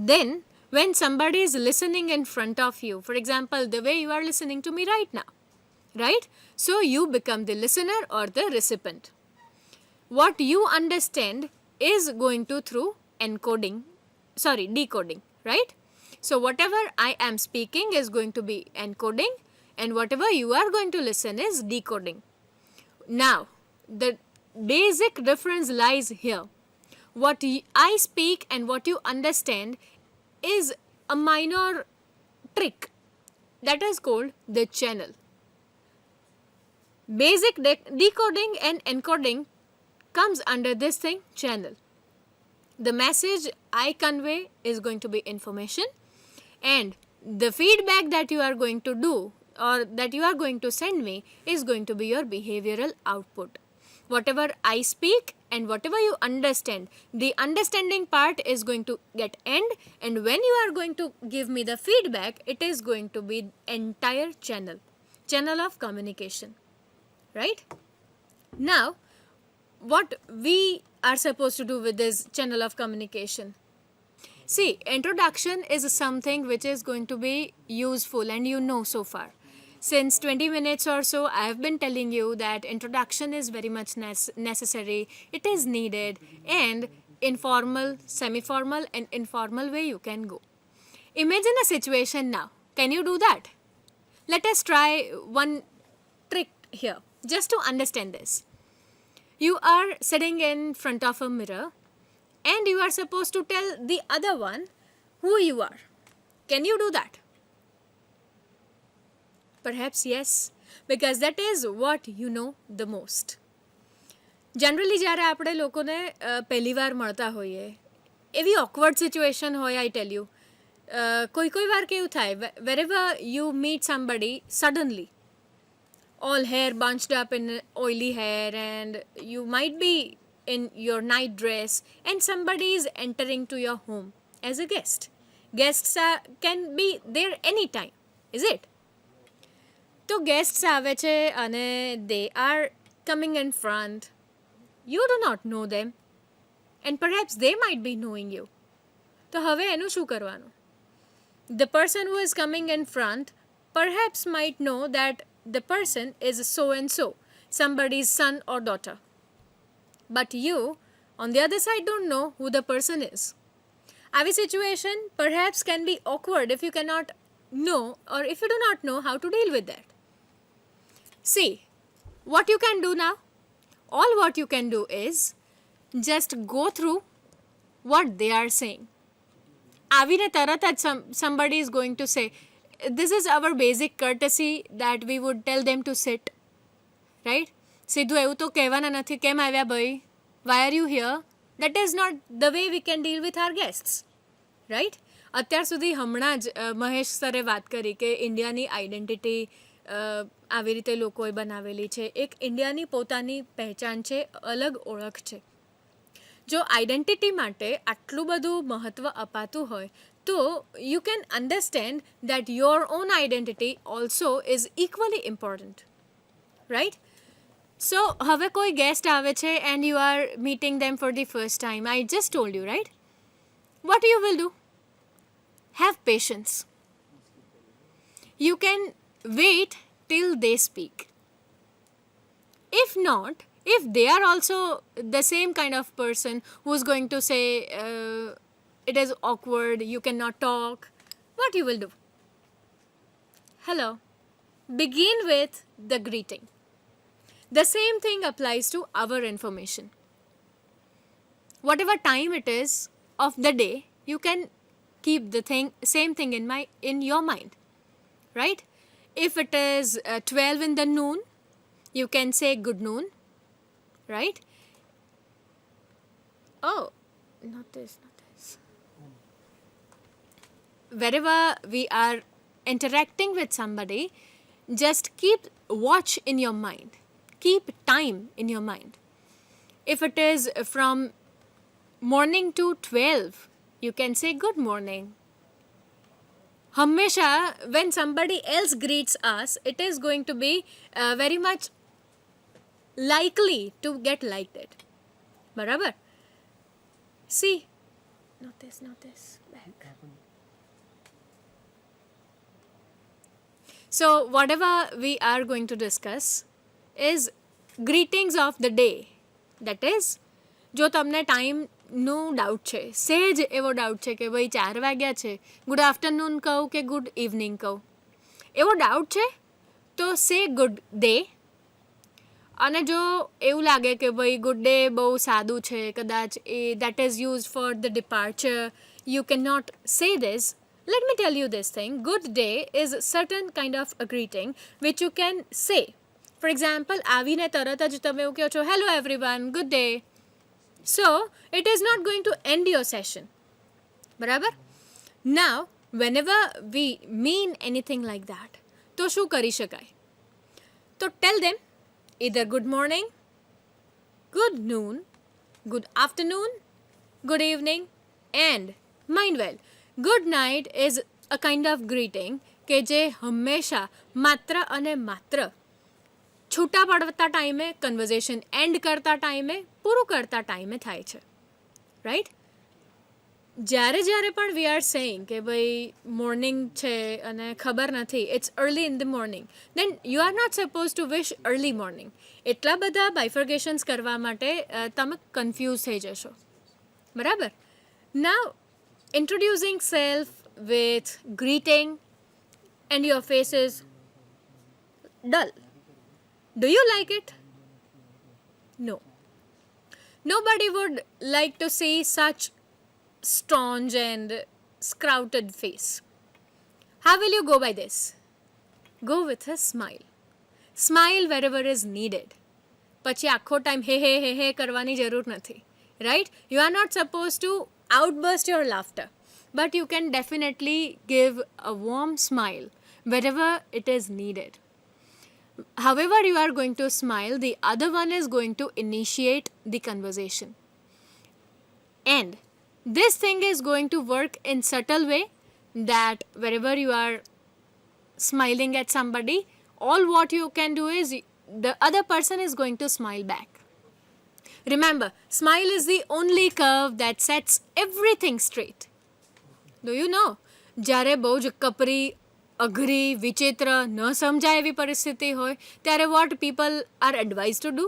Then when somebody is listening in front of you, for example, the way you are listening to me right now, right? So you become the listener or the recipient. What you understand is going to through decoding, right? So whatever I am speaking is going to be encoding and whatever you are going to listen is decoding. Now, the basic difference lies here. What I speak and what you understand is a minor trick that is called the channel. Basic decoding and encoding comes under this thing, channel. The message I convey is going to be information, and the feedback that you are going to do or that you are going to send me is going to be your behavioral output. Whatever I speak and whatever you understand, the understanding part is going to get end, and when you are going to give me the feedback, it is going to be entire channel of communication, right? Now, what we are supposed to do with this channel of communication? See, introduction is something which is going to be useful, and you know so far. Since 20 minutes or so, I have been telling you that introduction is very much necessary, it is needed, and informal, semi-formal, and informal way you can go. Imagine a situation now. Can you do that? Let us try one trick here, just to understand this. You are sitting in front of a mirror and you are supposed to tell the other one who you are. Can you do that? Perhaps yes, because that is what you know the most. Generally જ્યારે આપણે લોકોને પહેલી વાર મળતા હોઈએ એવી awkward situation હોય, આઈ tell you, કોઈ વાર કેવું થાય, wherever you meet somebody suddenly, all hair bunched up in oily hair, and you might be in your night dress, and somebody is entering to your home as a guest. Guests can be there anytime, is it? તો guests આવે છે અને they are coming in front. You do not know them, and perhaps they might be knowing you. તો હવે એનું શું કરવાનું? The person who is coming in front perhaps might know that the person is so and so, somebody's son or daughter. But you, on the other side, don't know who the person is. Avi situation perhaps can be awkward if you cannot know, or if you do not know how to deal with that. See, what you can do now? All what you can do is just go through what they are saying. આવીને તરત જ somebody is going to say, this is our basic courtesy that we would tell them to sit, right? સીધું એવું તો કહેવાના નથી, કેમ આવ્યા ભાઈ, why are you here? That is not the way we can deal with our guests, right? અત્યાર સુધી હમણાં જ મહેશ સરે વાત કરી કે ઇન્ડિયાની આઈડેન્ટિટી આવી રીતે લોકોએ બનાવેલી છે. એક ઇન્ડિયાની પોતાની પહેચાન છે, અલગ ઓળખ છે. જો આઈડેન્ટિટી માટે આટલું બધું મહત્ત્વ અપાતું હોય તો you can understand that your own identity also is equally important, right? So હવે કોઈ ગેસ્ટ આવે છે and you are meeting them for the first time. I just told you, right? What you will do? Have patience. You can wait till they speak. If not, if they are also the same kind of person who's going to say it is awkward, you cannot talk, what you will do? Hello. Begin with the greeting. The same thing applies to our information. Whatever time it is of the day, you can keep the same thing in your mind, right? If it is 12 in the noon, you can say good noon, right? Oh, not this. Wherever we are interacting with somebody, just keep watch in your mind, keep time in your mind. If it is from morning to 12, you can say good morning. Hamesha, when somebody else greets us, it is going to be very much likely to get like that. Barabar? See, not this, back. So whatever we are going to discuss is greetings of the day. That is, જો તમને ટાઈમનું doubt છે, સેજ એવો doubt છે કે ભાઈ 4 વાગ્યા છે, ગુડ આફ્ટરનૂન કહું કે ગુડ ઇવનિંગ કહું, એવો ડાઉટ છે તો સે ગુડ ડે. અને જો એવું લાગે કે ભાઈ ગુડ ડે બહુ સાદું છે, કદાચ that is use for the departure, you can not say this. Let me tell you this thing. Good day is certain kind of a greeting which you can say. For example, આવીને તરત જ તમે એવું કહો છો, hello everyone, good day. So, it is not going to end your session. બરાબર? Now, whenever we mean anything like that, તો શું કરી શકાય? તો tell them either good morning, good noon, good afternoon, good evening, and mind well, good night is a kind of greeting કે જે હંમેશા માત્ર અને માત્ર છૂટા પડતા ટાઈમે, કન્વર્ઝેશન એન્ડ કરતા ટાઈમે, પૂરું કરતા ટાઈમે થાય છે, રાઈટ? જ્યારે જ્યારે પણ વી આર સેઇંગ કે ભાઈ મોર્નિંગ છે અને ખબર નથી, it's early in the morning, then you are not suppose to wish early morning. એટલા બધા બાયફર્ગેશન્સ કરવા માટે તમે કન્ફ્યુઝ થઈ જશો, બરાબર? નાવ introducing self with greeting and your face is dull. Do you like it? No. Nobody would like to see such staunch and scrouted face. How will you go by this? Go with a smile. Smile wherever is needed. પછી આખો time હે હે હે હે કરવાની જરૂર નથી, right? You are not suppose to outburst your laughter, but you can definitely give a warm smile wherever it is needed. However you are going to smile, the other one is going to initiate the conversation, and this thing is going to work in subtle way that wherever you are smiling at somebody, all what you can do is the other person is going to smile back. Remember, smile is the only curve that sets everything straight. Do you know? જ્યારે બહુ જ કપરી, અઘરી, વિચિત્ર, ન સમજાય એવી પરિસ્થિતિ હોય ત્યારે what people are advised to do?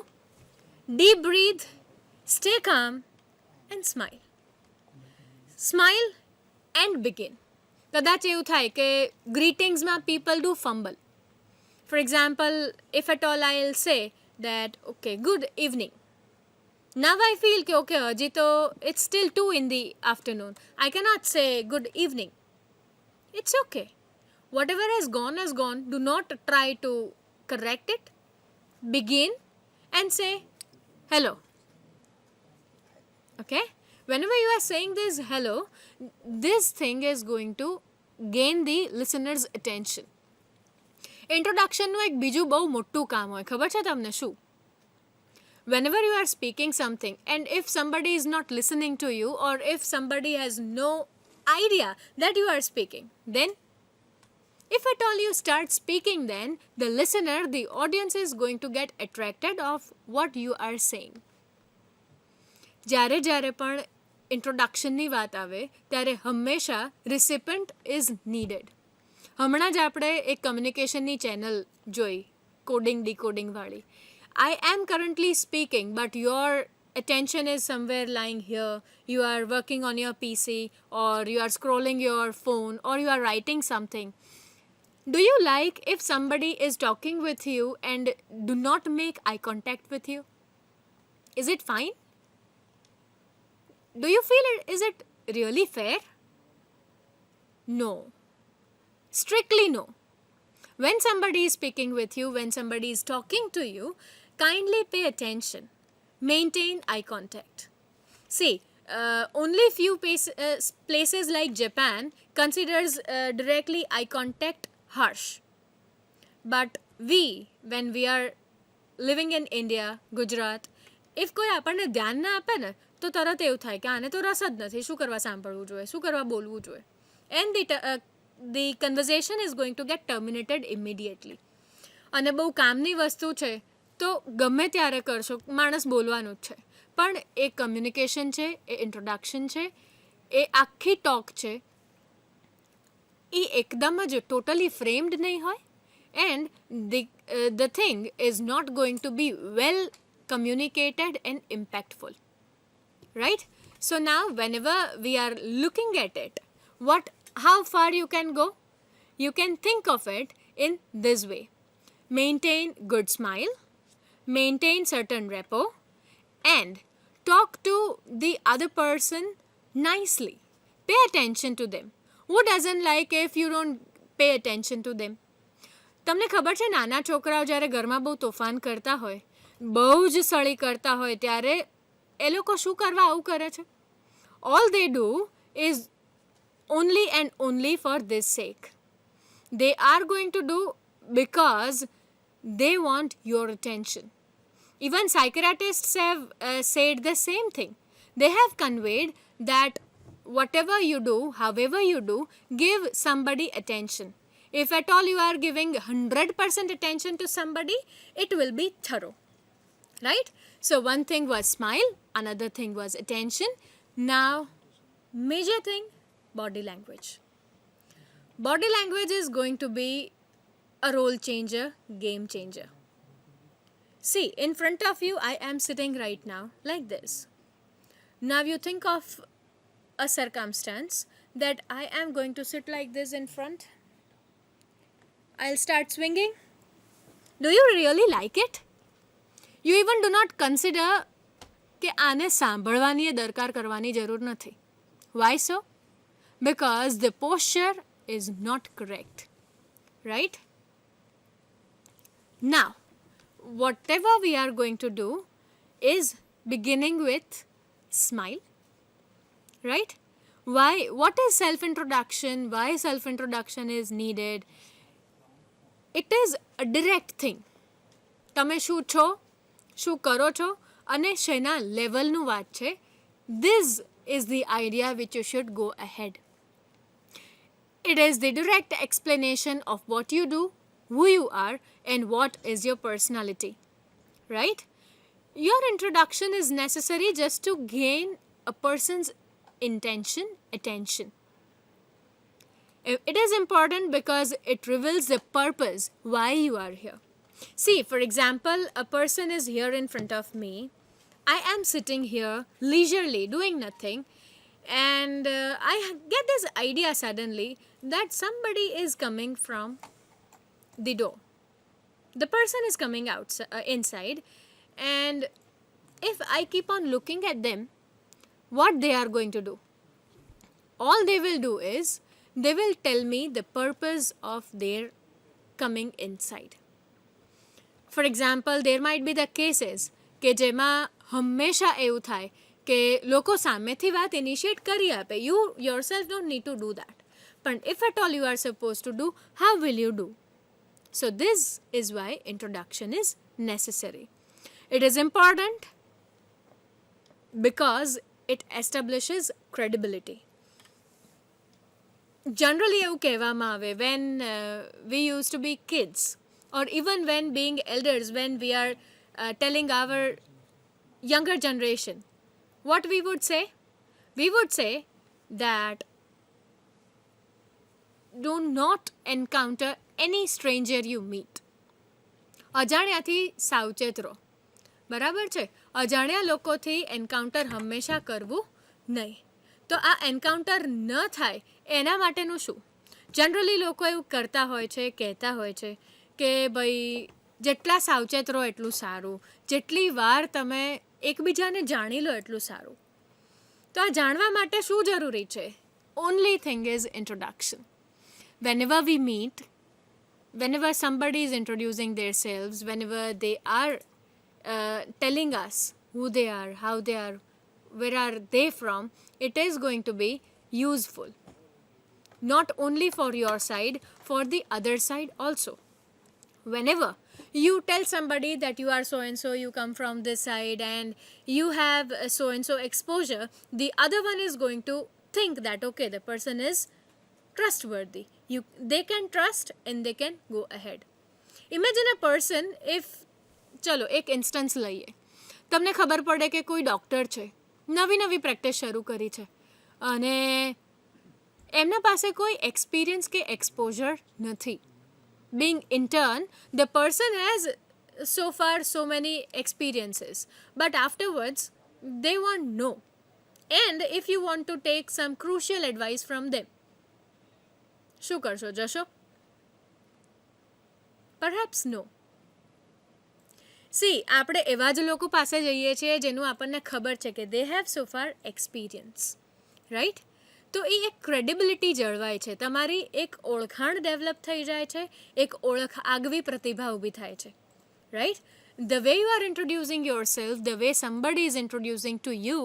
Deep breathe, stay calm and smile. Smile and begin. કદાચ એવું થાય કે greetingsમાં people do fumble. For example, if at all I'll say that, okay, good evening. Now I feel कि okay, अजी तो it's still 2 in the afternoon. I cannot say good evening. It's okay. Whatever has gone. Do not try to correct it. Begin and say hello. Okay? Whenever you are saying this hello, this thing is going to gain the listener's attention. Introduction નું એક બીજું બહુ મોટું કામ હોય, ખબર છે તમને શું? Whenever you are speaking something and if somebody is not listening to you, or if somebody has no idea that you are speaking, then if at all you start speaking, then the listener, the audience is going to get attracted of what you are saying. જ્યારે જ્યારે પણ ઇન્ટ્રોડક્શનની વાત આવે ત્યારે હંમેશા રિસિપન્ટ is needed. હમણાં જ આપણે એક કમ્યુનિકેશનની ચેનલ જોઈ, કોડિંગ ડીકોડિંગ વાળી. I am currently speaking, but your attention is somewhere lying here. You are working on your PC, or you are scrolling your phone, or you are writing something. Do you like if somebody is talking with you and do not make eye contact with you? Is it fine? Do you feel it? Is it really fair? No. Strictly no. When somebody is speaking with you, when somebody is talking to you, kindly pay attention. Maintain eye contact. See, only few places like Japan considers directly eye contact harsh. But we, when we are living in India, Gujarat, if કોઈ આપણને ધ્યાન ના આપે ને તો તરત એવું થાય કે આને તો રસ જ નથી, શું કરવા સાંભળવું જોઈએ, શું કરવા બોલવું જોઈએ. And the conversation is going to get terminated immediately. અને બહુ કામની વસ્તુ છે તો ગમે ત્યારે કરશો, માણસ બોલવાનું જ છે. પણ એ કમ્યુનિકેશન છે, એ ઇન્ટ્રોડક્શન છે, એ આખી ટોક છે, એ એકદમ જ ટોટલી ફ્રેમ્ડ નહીં હોય. And the thing is not going to be well communicated and impactful. Right? So now whenever we are looking at it, how far you can go? You can think of it in this way. Maintain good smile, maintain certain rapport, and talk to the other person nicely. Pay attention to them. Who doesn't like if you don't pay attention to them? તમને ખબર છે નાના છોકરાઓ જ્યારે ઘરમાં બહુ તોફાન કરતા હોય, બહુ જ સળી કરતા હોય, ત્યારે એ લોકો શું કરવા આવું કરે છે? All they do is only and only for this sake. They are going to do because they want your attention. Even psychiatrists have said the same thing. They have conveyed that whatever you do, however you do, give somebody attention. If at all you are giving 100% attention to somebody, it will be thorough. Right? So one thing was smile, another thing was attention. Now, major thing, body language. Body language is going to be a role changer, game changer. See, in front of you, I am sitting right now like this. Now you think of a circumstance that I am going to sit like this in front. I'll start swinging. Do you really like it? You even do not consider કે આને સાંભળવાની દરકાર કરવાની જરૂર નથી. Why so? Because the posture is not correct. Right? Now, whatever we are going to do is beginning with smile. Right? Why? What is self-introduction? Why self-introduction is needed? It is a direct thing. તમે શું છો, શું કરો છો અને શેના લેવલનું વાત છે. This is the idea which you should go ahead. It is the direct explanation of what you do, who you are, and what is your personality. Right? Your introduction is necessary just to gain a person's attention. It is important because it reveals the purpose why you are here. See, for example, a person is here in front of me. I am sitting here leisurely doing nothing, and I get this idea suddenly that somebody is coming from the door. The person is coming inside, and if I keep on looking at them, what they are going to do? All they will do is they will tell me the purpose of their coming inside. For example, there might be the cases કે જેમાં હંમેશા એવું થાય કે લોકો સામેથી વાત initiate કરી આપે. You yourself don't need to do that. But if at all you are supposed to do, how will you do? So this is why introduction is necessary. It is important because it establishes credibility. Generally એવું કહેવામાં આવે when we used to be kids, or even when being elders, when we are telling our younger generation, what we would say? We would say that do not encounter any stranger you meet. અજાણ્યાથી સાવચેત રહો. બરાબર છે? અજાણ્યા લોકોથી encounter હંમેશા કરવું નહીં. તો આ એન્કાઉન્ટર ન થાય એના માટેનું શું? જનરલી લોકો એવું કરતા હોય છે, કહેતા હોય છે કે ભાઈ જેટલા સાવચેત રહો એટલું સારું, જેટલી વાર તમે એકબીજાને જાણી લો એટલું સારું. તો આ જાણવા માટે શું જરૂરી છે? Only thing is introduction. Whenever we meet, whenever somebody is introducing themselves, whenever they are telling us who they are, how they are, where are they from, it is going to be useful. Not only for your side, for the other side also. Whenever you tell somebody that you are so and so, you come from this side and you have so and so exposure, the other one is going to think that okay, the person is trustworthy. They can trust and they can go ahead. Imagine a person, if ચલો એક instance લઈએ. તમને ખબર પડે કે કોઈ doctor છે, નવી પ્રેક્ટિસ શરૂ કરી છે અને એમના પાસે કોઈ એક્સપિરિયન્સ કે એક્સપોઝર નથી. Being intern, the person has so far so many experiences, but afterwards they won't know. And if you want to take some crucial advice from them, શું કરશો? જશો? Perhaps no. See, આપણે એવા જ લોકો પાસે જઈએ છીએ જેનું આપણને ખબર છે કે they have so far experience, right? તો એ એક ક્રેડિબિલિટી જળવાય છે, તમારી એક ઓળખાણ ડેવલપ થઈ જાય છે, એક આગવી પ્રતિભા ઊભી થાય છે, right? The way you are introducing yourself, the way somebody is introducing to you,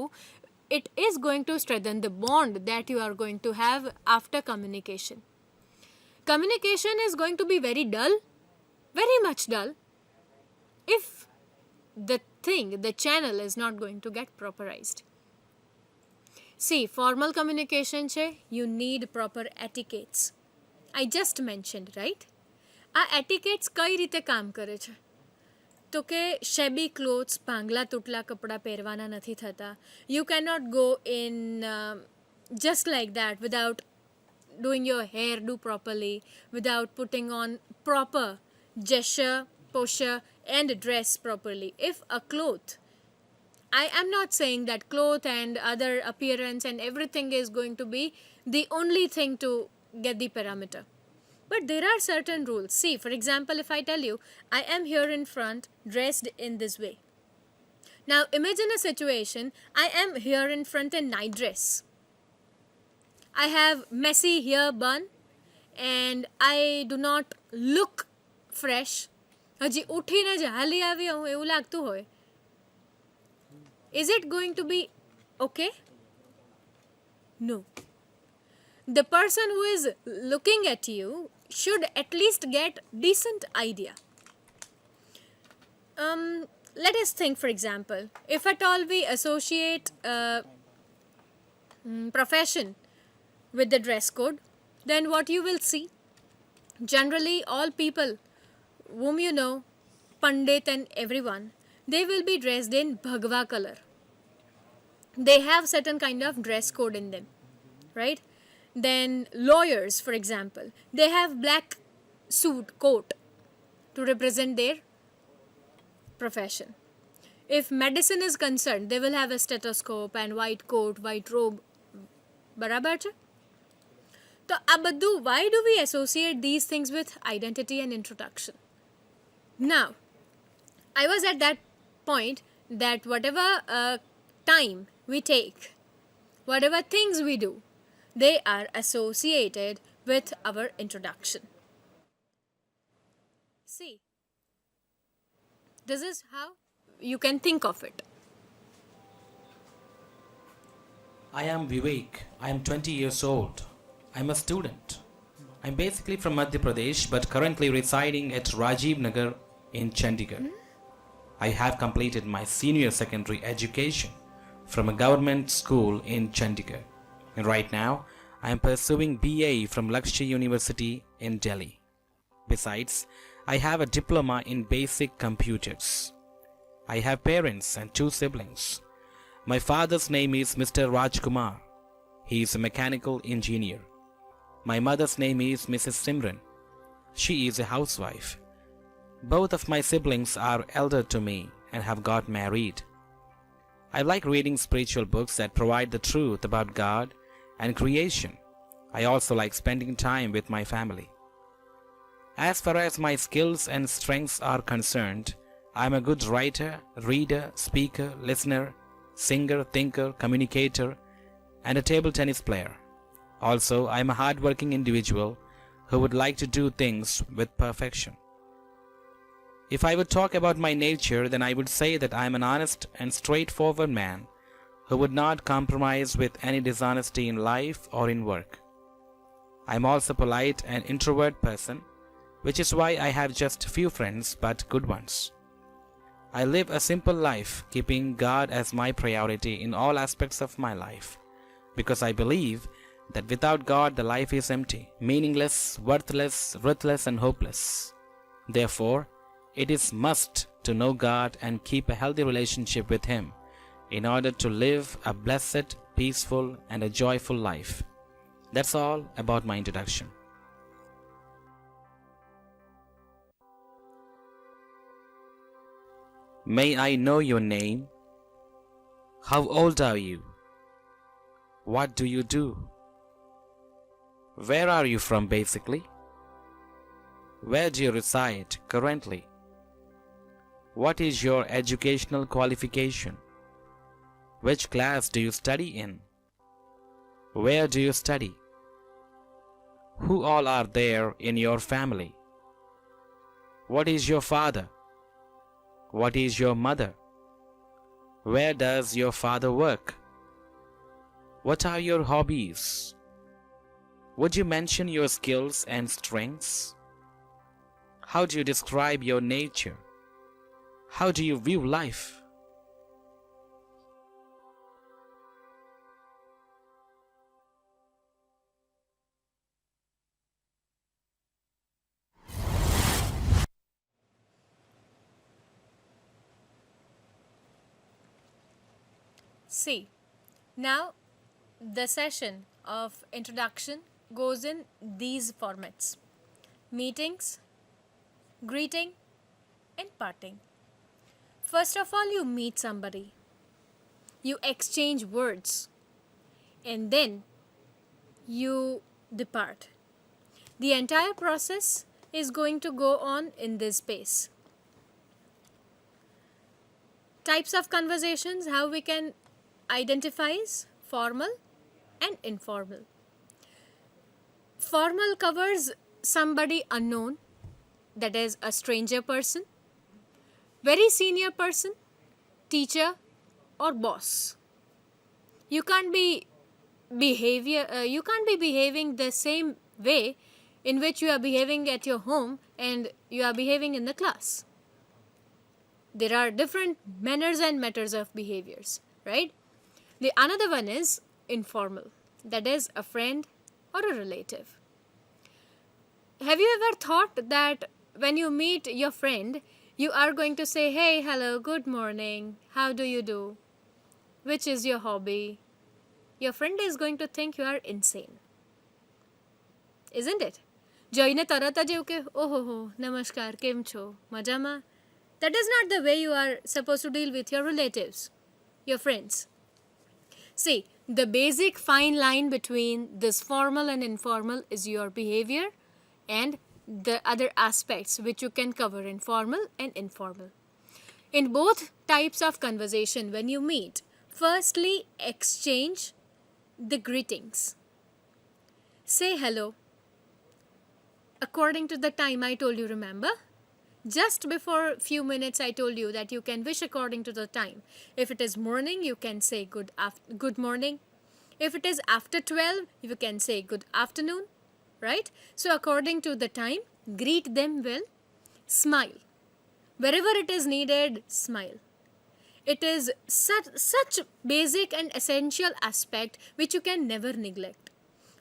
it is going to strengthen the bond that you are going to have after communication. Communication is going to be very dull, very much dull, if the channel is not going to get properized. See, formal communication છે, you need proper etiquettes. I just mentioned right. આ etiquettes કઈ રીતે કામ કરે છે? તો કે શેબી clothes, ભાંગલા તૂટલા કપડાં પહેરવાના નથી થતા. You can not go in just like that without doing your hair do properly, without putting on proper gesture, posture and dress properly. If a cloth, I am not saying that cloth and other appearance and everything is going to be the only thing to get the parameter. But there are certain rules. See, for example, if I tell you, I am here in front dressed in this way. Now imagine a situation, I am here in front in night dress. I have messy hair bun and I do not look fresh. હજી ઉઠીને જ હાલી આવી હું એવું લાગતું હોય. Is it going to be okay? No. The person who is looking at you should at least get decent idea. Let us think, for example, if at all we associate profession with the dress code, then what you will see, generally all people whom you know, Pandit and everyone, they will be dressed in bhagwa color. They have certain kind of dress code in them, right? Then lawyers, for example, they have black suit coat to represent their profession. If medicine is concerned, they will have a stethoscope and white coat, white robe. બરાબર છે? તો આ બધું, why do we associate these things with identity and introduction? Now, I was at that point that whatever time we take, whatever things we do, they are associated with our introduction. See, this is how you can think of it. I am Vivek. I am 20 years old. I'm a student. I'm basically from Madhya Pradesh but currently residing at Rajiv Nagar in Chandigarh. I have completed my senior secondary education from a government school in Chandigarh. And right now, I am pursuing BA from Lakshya University in Delhi. Besides, I have a diploma in basic computers. I have parents and 2 siblings. My father's name is Mr. Rajkumar. He is a mechanical engineer. My mother's name is Mrs. Simran. She is a housewife. Both of my siblings are elder to me and have got married. I like reading spiritual books that provide the truth about God and creation. I also like spending time with my family. As far as my skills and strengths are concerned, I am a good writer, reader, speaker, listener, singer, thinker, communicator, and a table tennis player. Also, I am a hard-working individual who would like to do things with perfection. If I would talk about my nature, then I would say that I am an honest and straightforward man who would not compromise with any dishonesty in life or in work. I am also polite and introvert person, which is why I have just few friends but good ones. I live a simple life, keeping God as my priority in all aspects of my life, because I believe that without God the life is empty, meaningless, worthless, ruthless and hopeless. Therefore, it is must to know God and keep a healthy relationship with Him in order to live a blessed, peaceful and a joyful life. That's all about my introduction. May I know your name? How old are you? What do you do? Where are you from basically? Where do you reside currently? What is your educational qualification? Which class do you study in? Where do you study? Who all are there in your family? What is your father? What is your mother? Where does your father work? What are your hobbies? Would you mention your skills and strengths? How do you describe your nature? How do you view life? See, now the session of introduction goes in these formats: meetings, greeting, and parting. First of all, you meet somebody, you exchange words, and then you depart. The entire process is going to go on in this space. Types of conversations, how we can identify is formal and informal. Formal covers somebody unknown, that is a stranger person, very senior person, teacher, or boss. You can't be behaving the same way in which you are behaving at your home and you are behaving in the class. There are different manners and matters of behaviors, right? The another one is informal, that is a friend or a relative. Have you ever thought that when you meet your friend, you are going to say, hey, hello, good morning, how do you do? Which is your hobby? Your friend is going to think you are insane. Isn't it? જોઈને તરત જ એવું કે ઓહો નમસ્કાર કેમ છો મજામાં? That is not the way you are supposed to deal with your relatives, your friends. See, the basic fine line between this formal and informal is your behavior and the other aspects which you can cover in formal and informal. In both types of conversation, when you meet, firstly exchange the greetings. Say hello. According to the time I told you, remember? Just before a few minutes I told you that you can wish according to the time. If it is morning, you can say good morning. If it is after 12, you can say good afternoon, right? So according to the time, greet them well, smile. Wherever it is needed, smile. It is such basic and essential aspect which you can never neglect.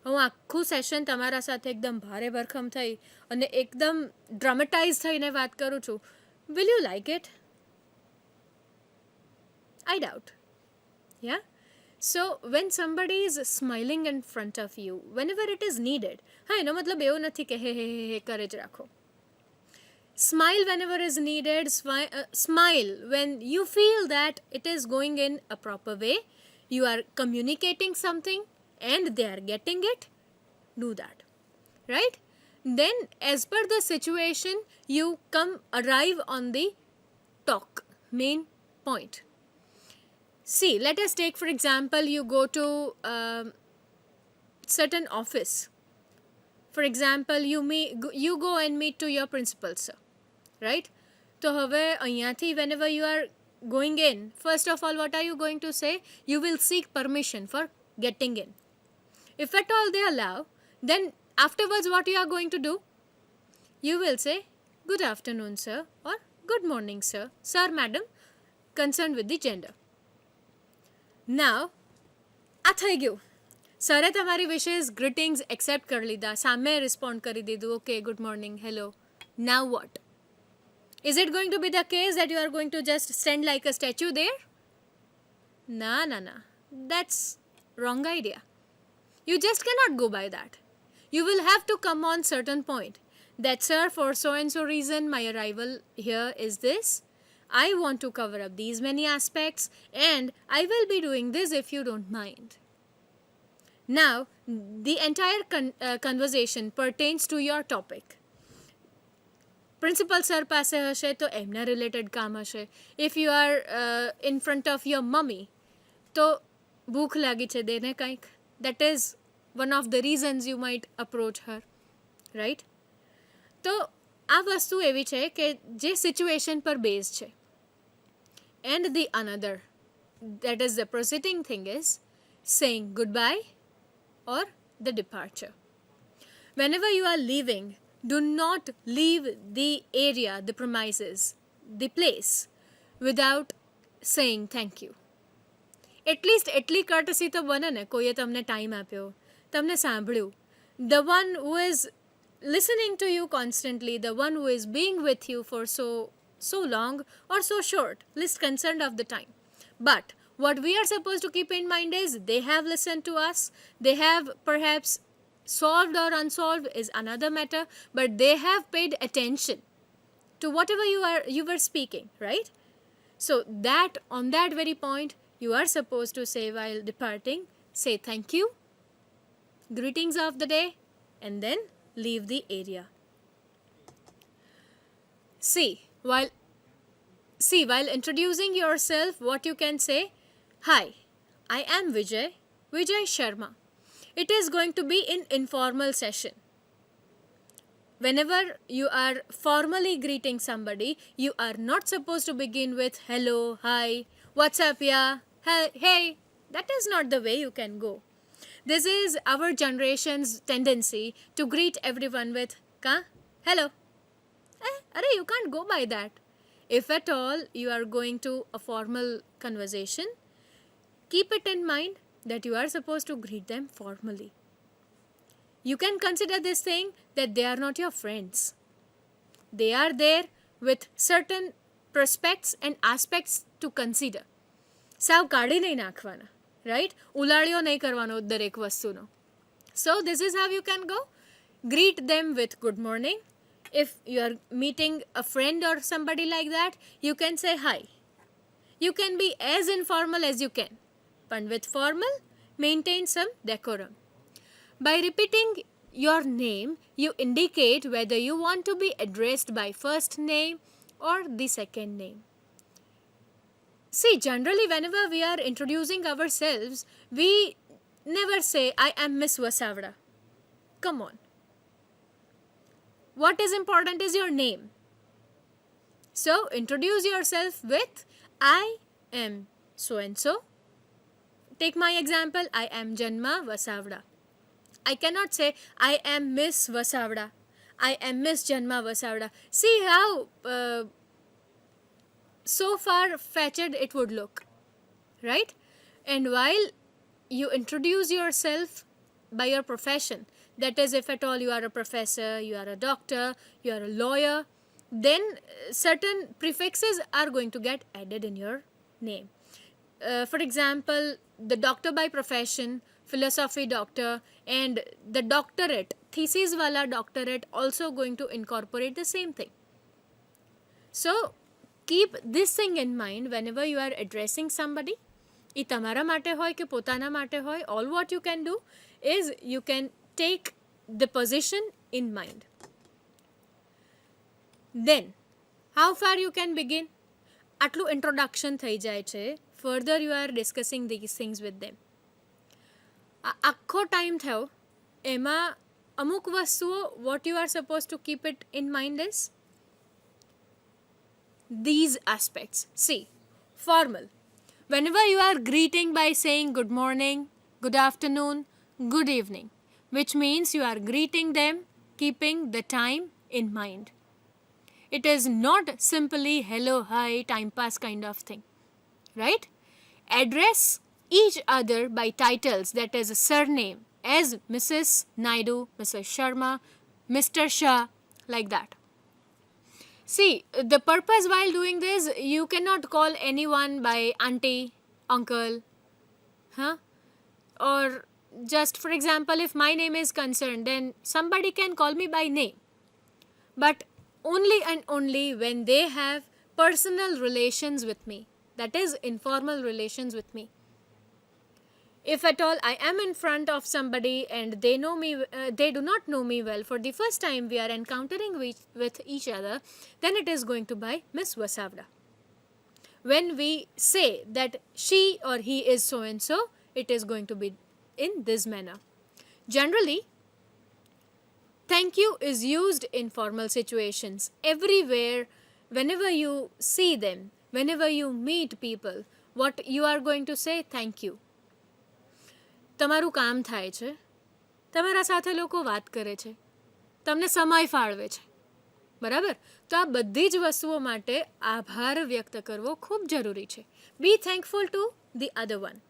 હું આખું session તમારા સાથે એકદમ ભારે ભરખમ થઈ અને એકદમ dramatise થઈને વાત કરું છું. Will you like it? I doubt. Yeah? So when somebody is smiling in front of you, whenever it is needed, હા એનો મતલબ એવું નથી કે હે હે હે કરે જ રાખો. Smile whenever is needed, smile when you feel that it is going in a proper way, you are communicating something and they are getting it, do that, right? Then as per the situation, you arrive on the talk, main point. See, let us take for example, you go to certain office. For example, you go and meet to your principal, sir, right? So હવે અહીંયાથી whenever you are going in, first of all, what are you going to say? You will seek permission for getting in. If at all they allow, then afterwards what you are going to do? You will say, good afternoon, sir, or good morning, sir, sir, madam, concerned with the gender. Now, આ થઈ ગયું. સરે તમારી વિશેષ greetings accept કરી લીધા, સામે respond કરી દીધું, okay good morning, hello. Now what? Is it going to be the case that you are going to just stand like a statue there? No. That's wrong idea. You just cannot go by that. You will have to come on certain point that, sir, for so and so reason my arrival here is this. I want to cover up these many aspects and I will be doing this if you don't mind. Now, the entire conversation pertains to your topic. Principal sir પાસે હશે તો એમના related કામ હશે. If you are in front of your mummy, તો ભૂખ લાગી છે દેને કંઈક. That is one of the reasons you might approach her, right? તો આ વસ્તુ એવી છે કે જે સિચ્યુએશન પર બેઝ છે. And the another, that is the proceeding thing, is saying goodbye or the departure. Whenever you are leaving, do not leave the area, the premises, the place without saying thank you. At least એટલી courtesy તો બને ને, કોઈએ તમને time આપ્યો, તમને સાંભળ્યું. The one who is listening to you constantly, the one who is being with you for so long or so short, least concerned of the time. But What we are supposed to keep in mind is they have listened to us, they have perhaps solved or unsolved is another matter, but they have paid attention to whatever you were speaking, right? So that on that very point you are supposed to say while departing, say thank you, greetings of the day, and then leave the area. While introducing yourself, what you can say: hi, I am Vijay Sharma. It is going to be in informal session. Whenever you are formally greeting somebody, you are not supposed to begin with hello, hi, what's up, yeah, hey. That is not the way you can go. This is our generation's tendency to greet everyone with ka, hello. You can't go by that. If at all you are going to a formal conversation, keep it in mind that you are supposed to greet them formally. You can consider this thing that they are not your friends. They are there with certain prospects and aspects to consider. સાવ કાઢી નહીં નાખવાના, right? ઉલાળ્યો નહીં કરવાનો દરેક વસ્તુનો. So this is how you can go. Greet them with good morning. If you are meeting a friend or somebody like that, you can say hi. You can be as informal as you can, but with formal, maintain some decorum. By repeating your name, you indicate whether you want to be addressed by first name or the second name. See, generally whenever we are introducing ourselves, we never say, I am Miss Vasavda. Come on. What is important is your name. So, introduce yourself with, I am so-and-so. Take my example, I am Janma Vasavda. I cannot say, I am Miss Vasavda. I am Miss Janma Vasavda. See how so far-fetched it would look, right? And while you introduce yourself by your profession, that is, if at all you are a professor, you are a doctor, you are a lawyer, then certain prefixes are going to get added in your name. For example, the doctor by profession, philosophy doctor, and the doctorate, thesis wala doctorate, also going to incorporate the same thing. So, keep this thing in mind whenever you are addressing somebody. એ તમારા માટે હોય કે પોતાના માટે હોય, all what you can do is you can take the position in mind. Then, how far you can begin? આટલું introduction થઈ જાય છે. Further you are discussing these things with them. આખો ટાઈમ થયો, એમાં અમુક વસ્તુઓ what you are supposed to keep it in mind is these aspects. See, formal. Whenever you are greeting by saying good morning, good afternoon, good evening, which means you are greeting them keeping the time in mind. It is not simply hello, hi, time pass kind of thing, right? Address each other by titles, that is a surname, as Mrs. Naidu, Mrs. Sharma, Mr. Shah, like that. See, the purpose while doing this, you cannot call anyone by auntie, uncle, or just for example, if my name is concerned, then somebody can call me by name. But only and only when they have personal relations with me, that is informal relations with me. If at all I am in front of somebody and they know me, they do not know me well, for the first time we are encountering with each other, then it is going to be Miss Vasavda. When we say that she or he is so and so, it is going to be in this manner. Generally, thank you is used in formal situations. Everywhere, whenever you see them, whenever you meet people, what you are going to say, thank you. તમારું કામ થાય છે, તમારા સાથે લોકો વાત કરે છે, તમને સમય ફાળવે છે, બરાબર? તો આ બધી જ વસ્તુઓ માટે આભાર વ્યક્ત કરવો ખૂબ જરૂરી છે. Be thankful to the other one.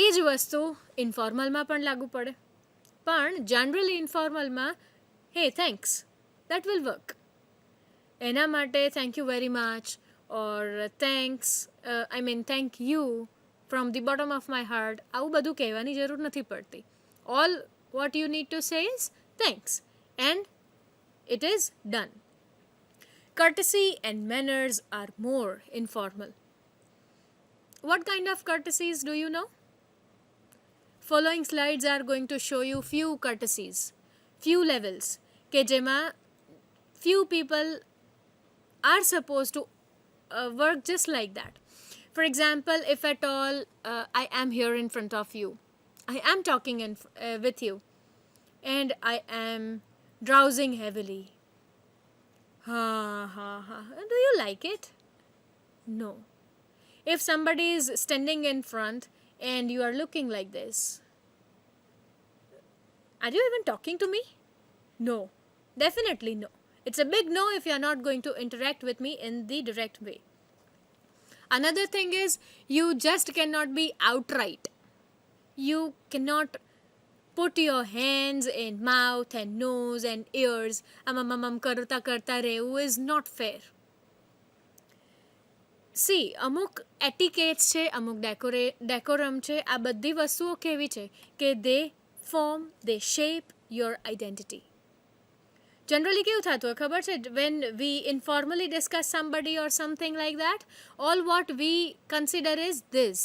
એ જ વસ્તુ ઇન્ફોર્મલમાં પણ લાગુ પડે, પણ જનરલી ઇન્ફોર્મલમાં હે થેન્ક્સ, દેટ વિલ વર્ક. એના માટે thank you very much or thanks, thank you from the bottom of my heart. આવું બધું કહેવાની જરૂર નથી પડતી. All what you need to say is thanks and it is done. Courtesy and manners are more informal. What kind of courtesies do you know? Following slides are going to show you few courtesies, few levels કે જેમાં few people are supposed to work just like that. For example, if at all I am here in front of you, I am talking with you, and I am drowsing heavily. Ha ha ha. Do you like it? No. If somebody is standing in front and you are looking like this, are you even talking to me? No. Definitely no. It's a big no if you are not going to interact with me in the direct way. Another thing is, you just cannot be outright. You cannot put your hands in mouth and nose and ears. Amam karta karta rehu is not fair. See, અમુક etiquettes છે, અમુક decorum છે, આ બધી વસ્તુઓ કેવી છે કે they form, they shape your identity. Generally કેવું થતું હોય ખબર છે, when we informally discuss somebody or something like that, all what we consider is this.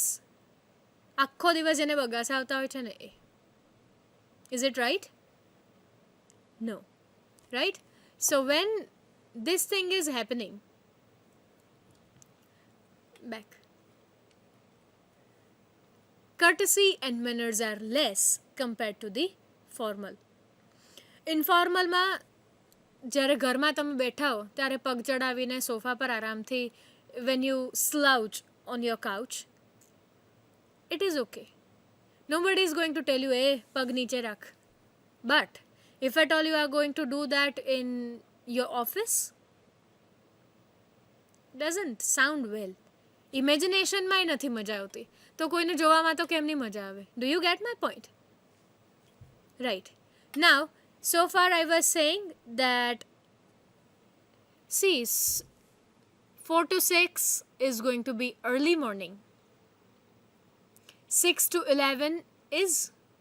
આખો દિવસ જેને બગાસા આવતા હોય છે ને એ. Is it right? No. Right? So when this thing is happening, back. Courtesy and manners are less compared to the formal. Informal માં જ્યારે ઘરમાં તમે બેઠા હો ત્યારે પગ ચડાવીને સોફા પર આરામથી when you slouch on your couch, it is okay. Nobody is going to tell you, hey, pag niche rakh. But if at all you are going to do that in your office, doesn't sound well. ઇમેજિનેશનમાં નથી મજા આવતી, તો કોઈને જોવામાં તો કેમની મજા આવે? Do you get my point? Right. Now, so far I was saying that, see, 4 to 6 is going to be early morning. 6 to 11 is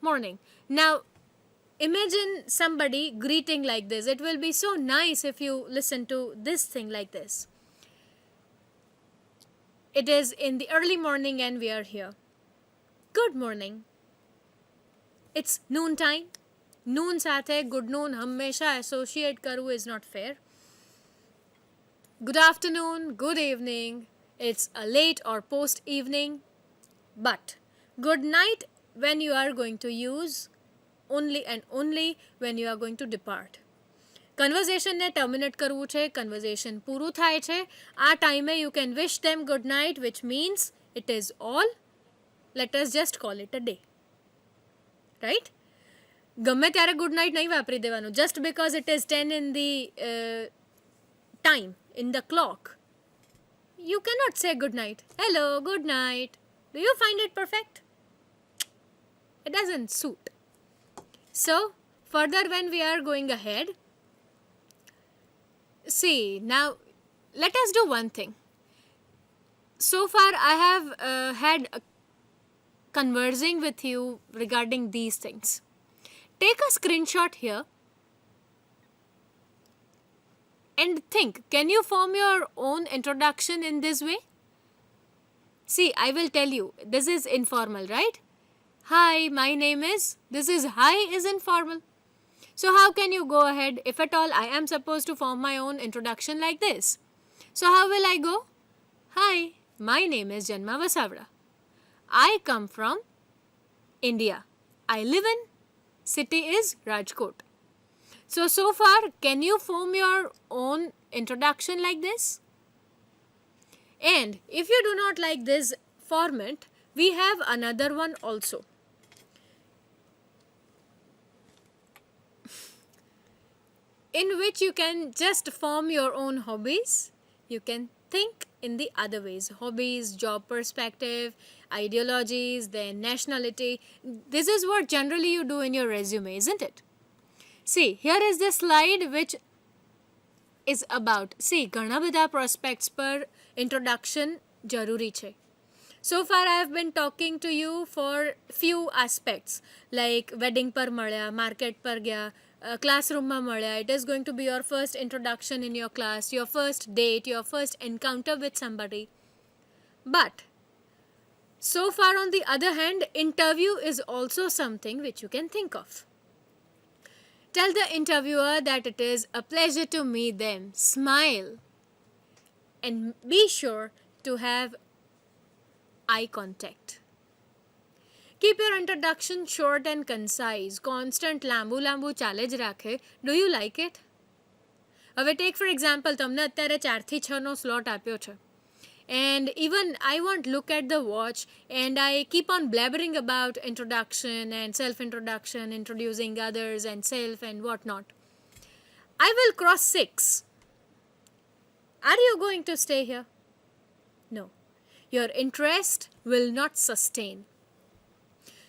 morning. Now, imagine somebody greeting like this. It will be so nice if you listen to this thing like this. It is in the early morning and we are here. Good morning. It's noon time. Noon સાથે good noon હંમેશા associate કરવું is not fair. Good afternoon, good evening. It's a late or post evening. But good night when you are going to use only and only when you are going to depart. કન્વર્ઝેશનને terminate કરવું છે, conversation પૂરું થાય છે, આ ટાઈમે you can wish them good night, which means it is all. Let us just call it a day. Right? ગમે ત્યારે ગુડ નાઇટ નહીં વાપરી દેવાનું just because it is 10 in the time, in the clock. You cannot say good night. Hello, good night. Do you find it perfect? It doesn't suit. So, further when we are going ahead, see, now let us do one thing. So far I have had conversing with you regarding these things. Take a screenshot here and think, can you form your own introduction in this way? See, I will tell you, this is informal, right? Hi, my name is, this is hi is informal. So how can you go ahead, if at all I am supposed to form my own introduction like this? So how will I go? Hi, my name is Janma Vasavda. I come from India. I live in, city is Rajkot. So far, can you form your own introduction like this? And if you do not like this format, we have another one also. In which you can just form your own hobbies. You can think in the other ways. Hobbies, job perspective, ideologies, then nationality. This is what generally you do in your resume, isn't it? See, here is the slide which is about, see, ઘણા બધા prospects પર introduction જરૂરી છે. So far I have been talking to you for few aspects like wedding પર મળ્યા, market પર ગયા, classroom માં મળ્યા. It is going to be your first introduction in your class, your first date, your first encounter with somebody. But so far on the other hand, interview is also something which you can think of. Tell the interviewer that it is a pleasure to meet them. Smile and be sure to have eye contact. Keep your introduction short and concise. Constant લાંબુ ચાલે જ રાખે. Do you like it? હવે take for example, તમને અત્યારે 4 થી 6 નો slot આપ્યો છે. And even I won't look at the watch and I keep on blabbering about introduction and self-introduction, introducing others and self and whatnot. I will cross 6. Are you going to stay here? No. Your interest will not sustain.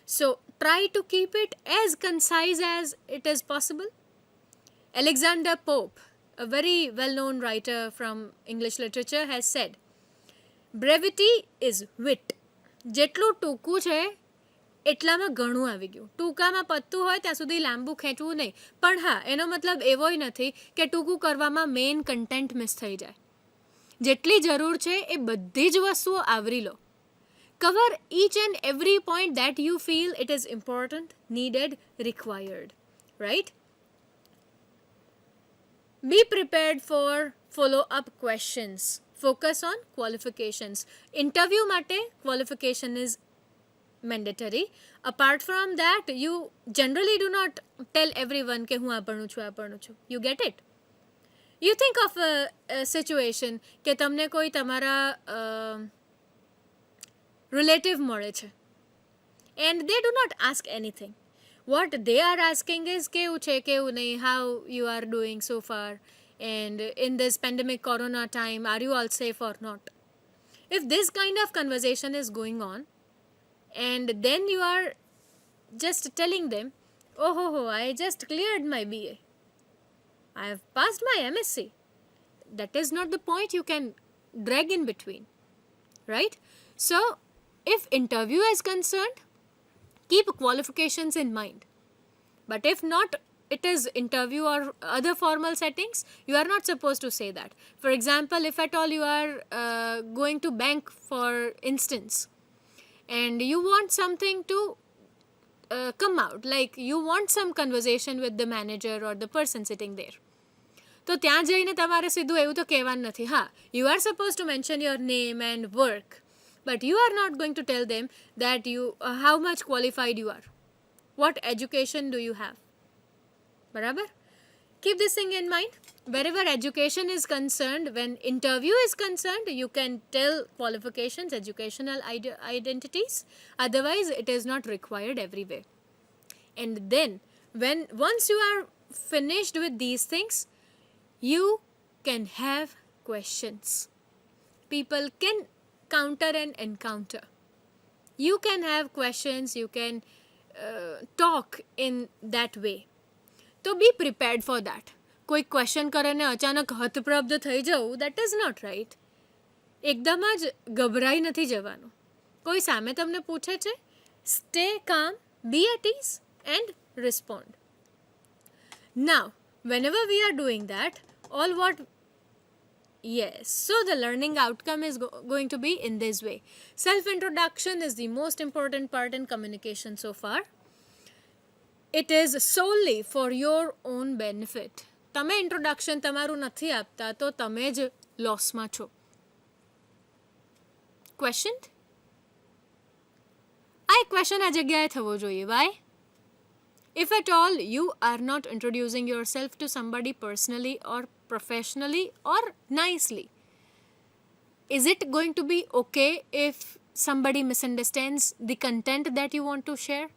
So try to keep it as concise as it is possible. Alexander Pope, a very well-known writer from English literature, has said, brevity is wit. જેટલું ટૂંકું છે એટલામાં ઘણું આવી ગયું. ટૂંકામાં પત્તું હોય ત્યાં સુધી લાંબુ ખેંચવું નહીં. પણ હા, એનો મતલબ એવોય નથી કે ટૂંકું કરવામાં મેઇન કન્ટેન્ટ મિસ થઈ જાય. જેટલી જરૂર છે એ બધી જ વસ્તુઓ આવરી લો. Cover each and every point that you feel it is important, needed, required. Right? Be prepared for follow-up questions. Focus on qualifications. Interview માટે qualification is mandatory. Apart from that, you generally do not tell everyone કે હું આ ભણું છું. You get it? You think of a situation કે તમને કોઈ તમારા relative મળે છે and they do not ask anything. What they are asking is કેવું છે, કેવું નહીં, how you are doing so far, and in this pandemic corona time, are you all safe or not? If this kind of conversation is going on and then you are just telling them, oh, I just cleared my BA, I have passed my MSc, that is not the point you can drag in between, right? So if interview is concerned, keep qualifications in mind. But if not, it is interview or other formal settings, you are not supposed to say that. For example, if at all you are going to bank, for instance, and you want something to come out, like you want some conversation with the manager or the person sitting there, તો ત્યાં જઈને તમારે સિદ્ધું એવું તો કહેવાનું નથી. હા, you are supposed to mention your name and work, but you are not going to tell them that you how much qualified you are, what education do you have. બરાબર? Keep this thing in mind. Wherever education is concerned, when interview is concerned, you can tell qualifications, educational identities. Otherwise, it is not required everywhere. And then, once you are finished with these things, you can have questions. People can counter and encounter. You can have questions, you can talk in that way. So be prepared for that. કોઈ question કરે ને અચાનક હતપ્રભ થઈ જવું, that is not right. એકદમ જ ગભરાઈ નથી જવાનું. કોઈ સામે તમને પૂછે છે, stay calm, be at ease and respond. Now, whenever we are doing that, so the learning outcome is going to be in this way. Self-introduction is the most important part in communication so far. It is solely for your own benefit. તમે introduction તમારું નથી આપતા તો તમે જ લોસમાં છો. Question? આ એક ક્વેશ્ચન આ જગ્યાએ થવો જોઈએ. Why? If at all you are not introducing yourself to somebody personally or professionally or nicely, is it going to be okay if somebody misunderstands the content that you want to share?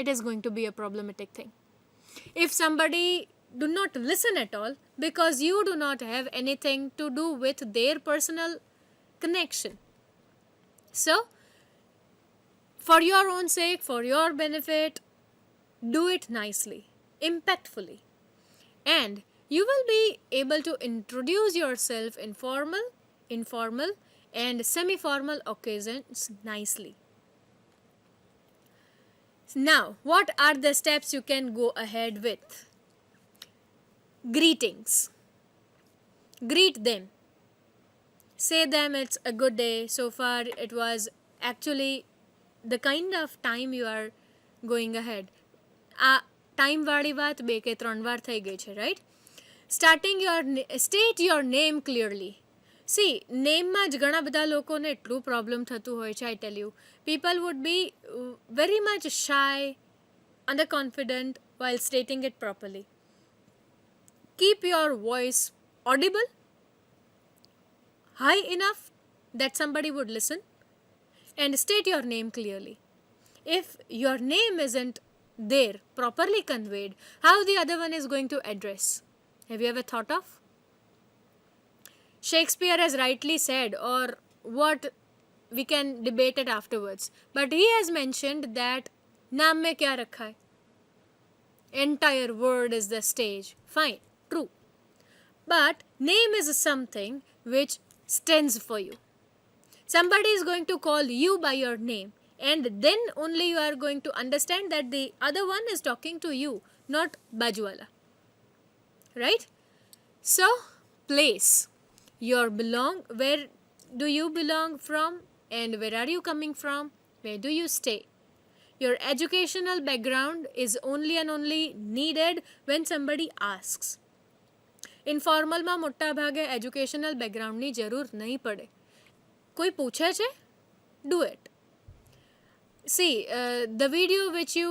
It is going to be a problematic thing. If somebody do not listen at all because you do not have anything to do with their personal connection. So, for your own sake, for your benefit, do it nicely, impactfully, and you will be able to introduce yourself in formal informal and semi-formal occasions nicely. Now, what are the steps you can go ahead with? Greetings. Greet them. Say them it's a good day. So far, it was actually the kind of time you are going ahead. આ time વાળી વાત 2 કે 3 વાર થઈ ગઈ છે, right? Starting state your name clearly. See નેમમાં જ ઘણા બધા લોકોને એટલું પ્રોબ્લેમ થતું હોય છે. I tell you, people would be very much shy, under confident while stating it properly. Keep your voice audible, high enough that somebody would listen, and state your name clearly. If your name isn't there properly conveyed, how the other one is going to address? Have you ever thought of? Shakespeare has rightly said, or what, we can debate it afterwards, but he has mentioned that naam mein kya rakha hai? Entire word is the stage. Fine, true. But name is something which stands for you. Somebody is going to call you by your name, and then only you are going to understand that the other one is talking to you, not Bajuwala. Right? So, place. Where do you belong from, and where are you coming from? Where do you stay? Your educational background is only and only needed when somebody asks. ઇન્ફોર્મલમાં મોટા ભાગે educational બેકગ્રાઉન્ડની જરૂર નહીં પડે. કોઈ પૂછે છે, do it. See, the video which you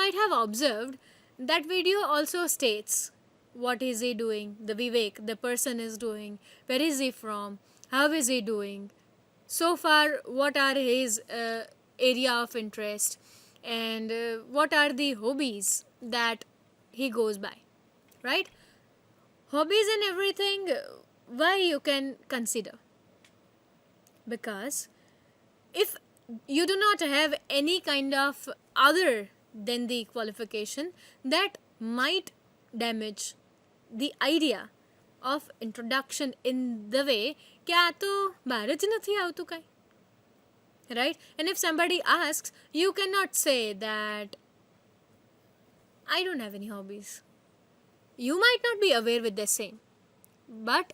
might have observed, that video also states what is he doing, the Vivek, the person is doing, where is he from, how is he doing, so far what are his area of interest, and what are the hobbies that he goes by, right? Hobbies and everything, why you can consider? Because if you do not have any kind of other than the qualification, that might damage the idea of introduction in the way કે આ તો બહાર જ નથી આવતું કાંઈ, right? And if somebody asks, you cannot say that I don't have any hobbies. You might not be aware with the same, but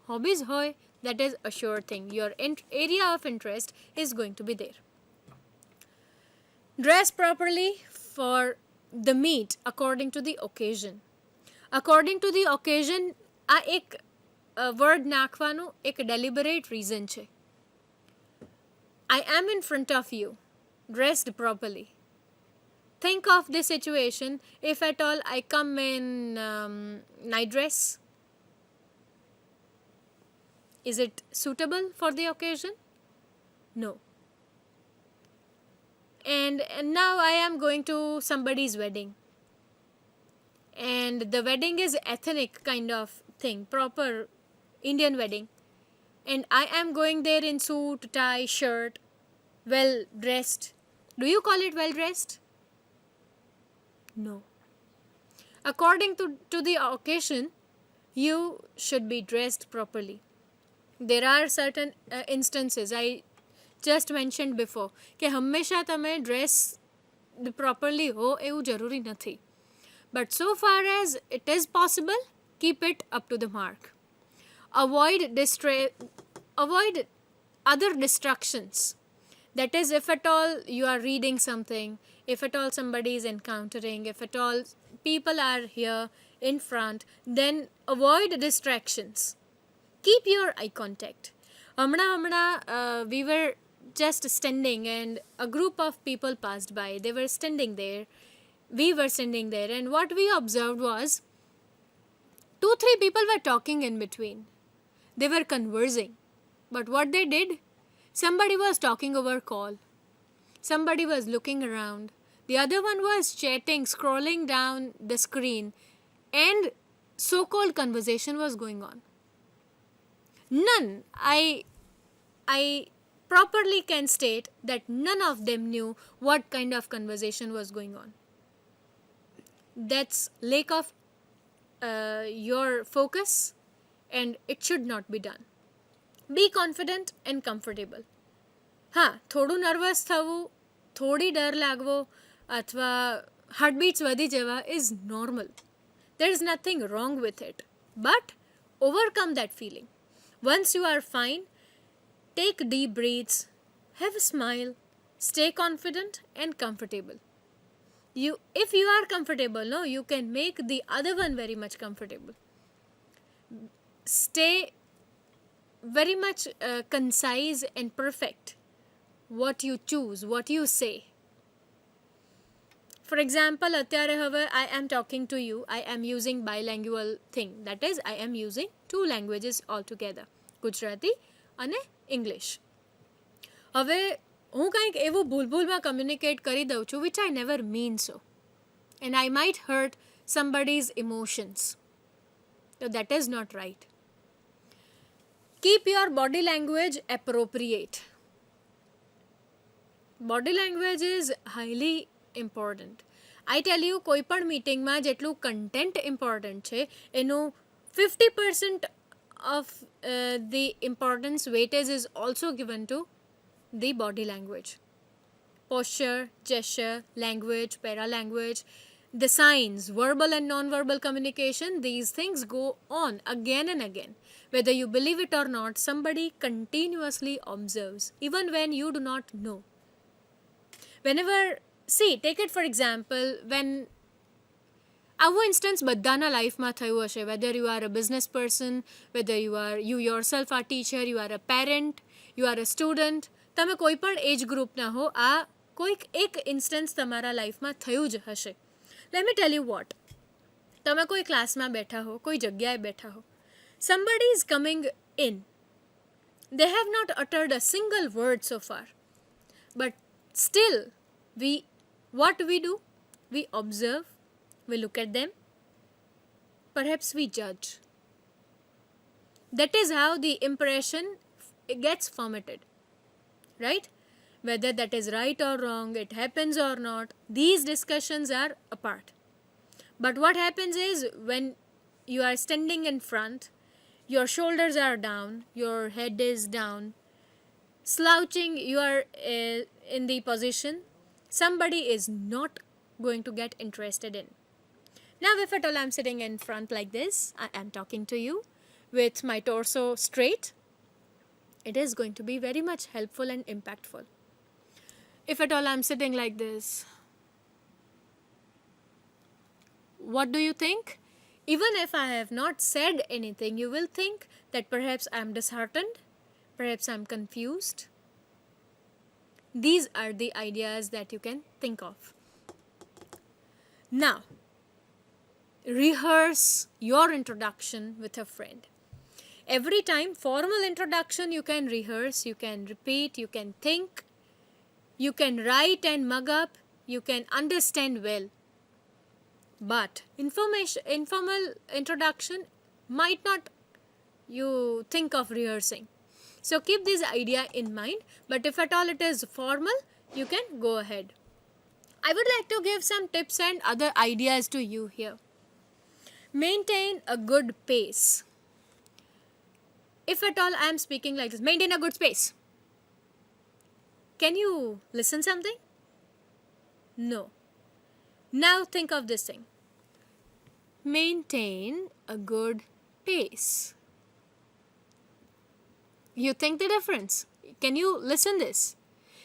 hobbies hoy, that is a sure thing. Your area of interest is going to be there. Dress properly for the meet according to the occasion. According to the occasion, આ એક word નાખવાનું એક deliberate reason છે. I am in front of you, dressed properly. Think of the situation, if at all I come in night dress. Is it suitable for the occasion? No. And now I am going to somebody's wedding. And the wedding is ethnic kind of thing, proper Indian wedding. And I am going there in suit, tie, shirt, well dressed. Do you call it well dressed? No. According to the occasion, you should be dressed properly. There are certain instances I just mentioned before કે હંમેશા તમે dress properly हो એવું જરૂરી નથી. But so far as it is possible, keep it up to the mark. Avoid other distractions. That is, if at all you are reading something, if at all somebody is encountering, if at all people are here in front, then avoid distractions. Keep your eye contact. We were just standing and a group of people passed by. They were standing there. We were standing there, and what we observed was 2-3 people were talking in between. They were conversing. But what they did, somebody was talking over call. Somebody was looking around. The other one was chatting, scrolling down the screen, and so-called conversation was going on. None, I properly can state that none of them knew what kind of conversation was going on. That's lack of your focus and it should not be done. Be confident and comfortable. હા, થોડું nervous થવું, થોડી ડર લાગવો અથવા heartbeats વધી જવા is normal. There is nothing wrong with it. But overcome that feeling. Once you are fine, take deep breaths, have a smile, stay confident and comfortable. If you are comfortable, no, you can make the other one very much comfortable. Stay very much concise and perfect. What you choose, what you say. For example, અત્યારે હવે I am talking to you, I am using bilingual thing. That is, I am using two languages altogether. Gujarati અને English. હવે હું કંઈક એવું ભૂલમાં communicate કરી દઉં છું which I never mean so. And I might hurt somebody's emotions. So that is not right. Keep your body language appropriate. Body language is highly important. I tell you, કોઈ પણ મીટિંગમાં જેટલું કન્ટેન્ટ ઇમ્પોર્ટન્ટ છે એનું 50% of the importance weightage is also given to the body language. Posture, gesture, language, paralanguage, the signs, verbal and non-verbal communication, these things go on again and again. Whether you believe it or not, somebody continuously observes, even when you do not know. Whenever, see, take it for example, when આવો instance બધાના લાઈફમાં થયું હશે, whether you are a business person, whether you yourself are teacher, you are a parent, you are a student, તમે કોઈ પણ એજ ગ્રુપના હો, આ કોઈક એક ઇન્સ્ટન્સ તમારા લાઈફમાં થયું જ હશે. Let me tell you what. તમે કોઈ ક્લાસમાં બેઠા હો, કોઈ જગ્યાએ બેઠા હો, somebody is coming in, they have not uttered a single word so far, but still what we do, we observe, we look at them, perhaps we judge. That is how the impression gets formatted, right? Whether that is right or wrong, it happens or not, these discussions are apart. But what happens is, when you are standing in front, your shoulders are down, your head is down, slouching, you are in the position, somebody is not going to get interested in. Now, if at all I'm sitting in front like this, I am talking to you with my torso straight, it is going to be very much helpful and impactful. If at all I'm sitting like this, what do you think? Even if I have not said anything, you will think that perhaps I'm disheartened, perhaps I'm confused. These are the ideas that you can think of. Now, rehearse your introduction with a friend. Every time, formal introduction you can rehearse, you can repeat, you can think, you can write and mug up, you can understand well. But informal introduction might not you think of rehearsing. So keep this idea in mind, but if at all it is formal, you can go ahead. I would like to give some tips and other ideas to you here. Maintain a good pace. If at all I am speaking like this, maintain a good space. Can you listen something? No. Now think of this thing. Maintain a good pace. You think the difference? Can you listen this?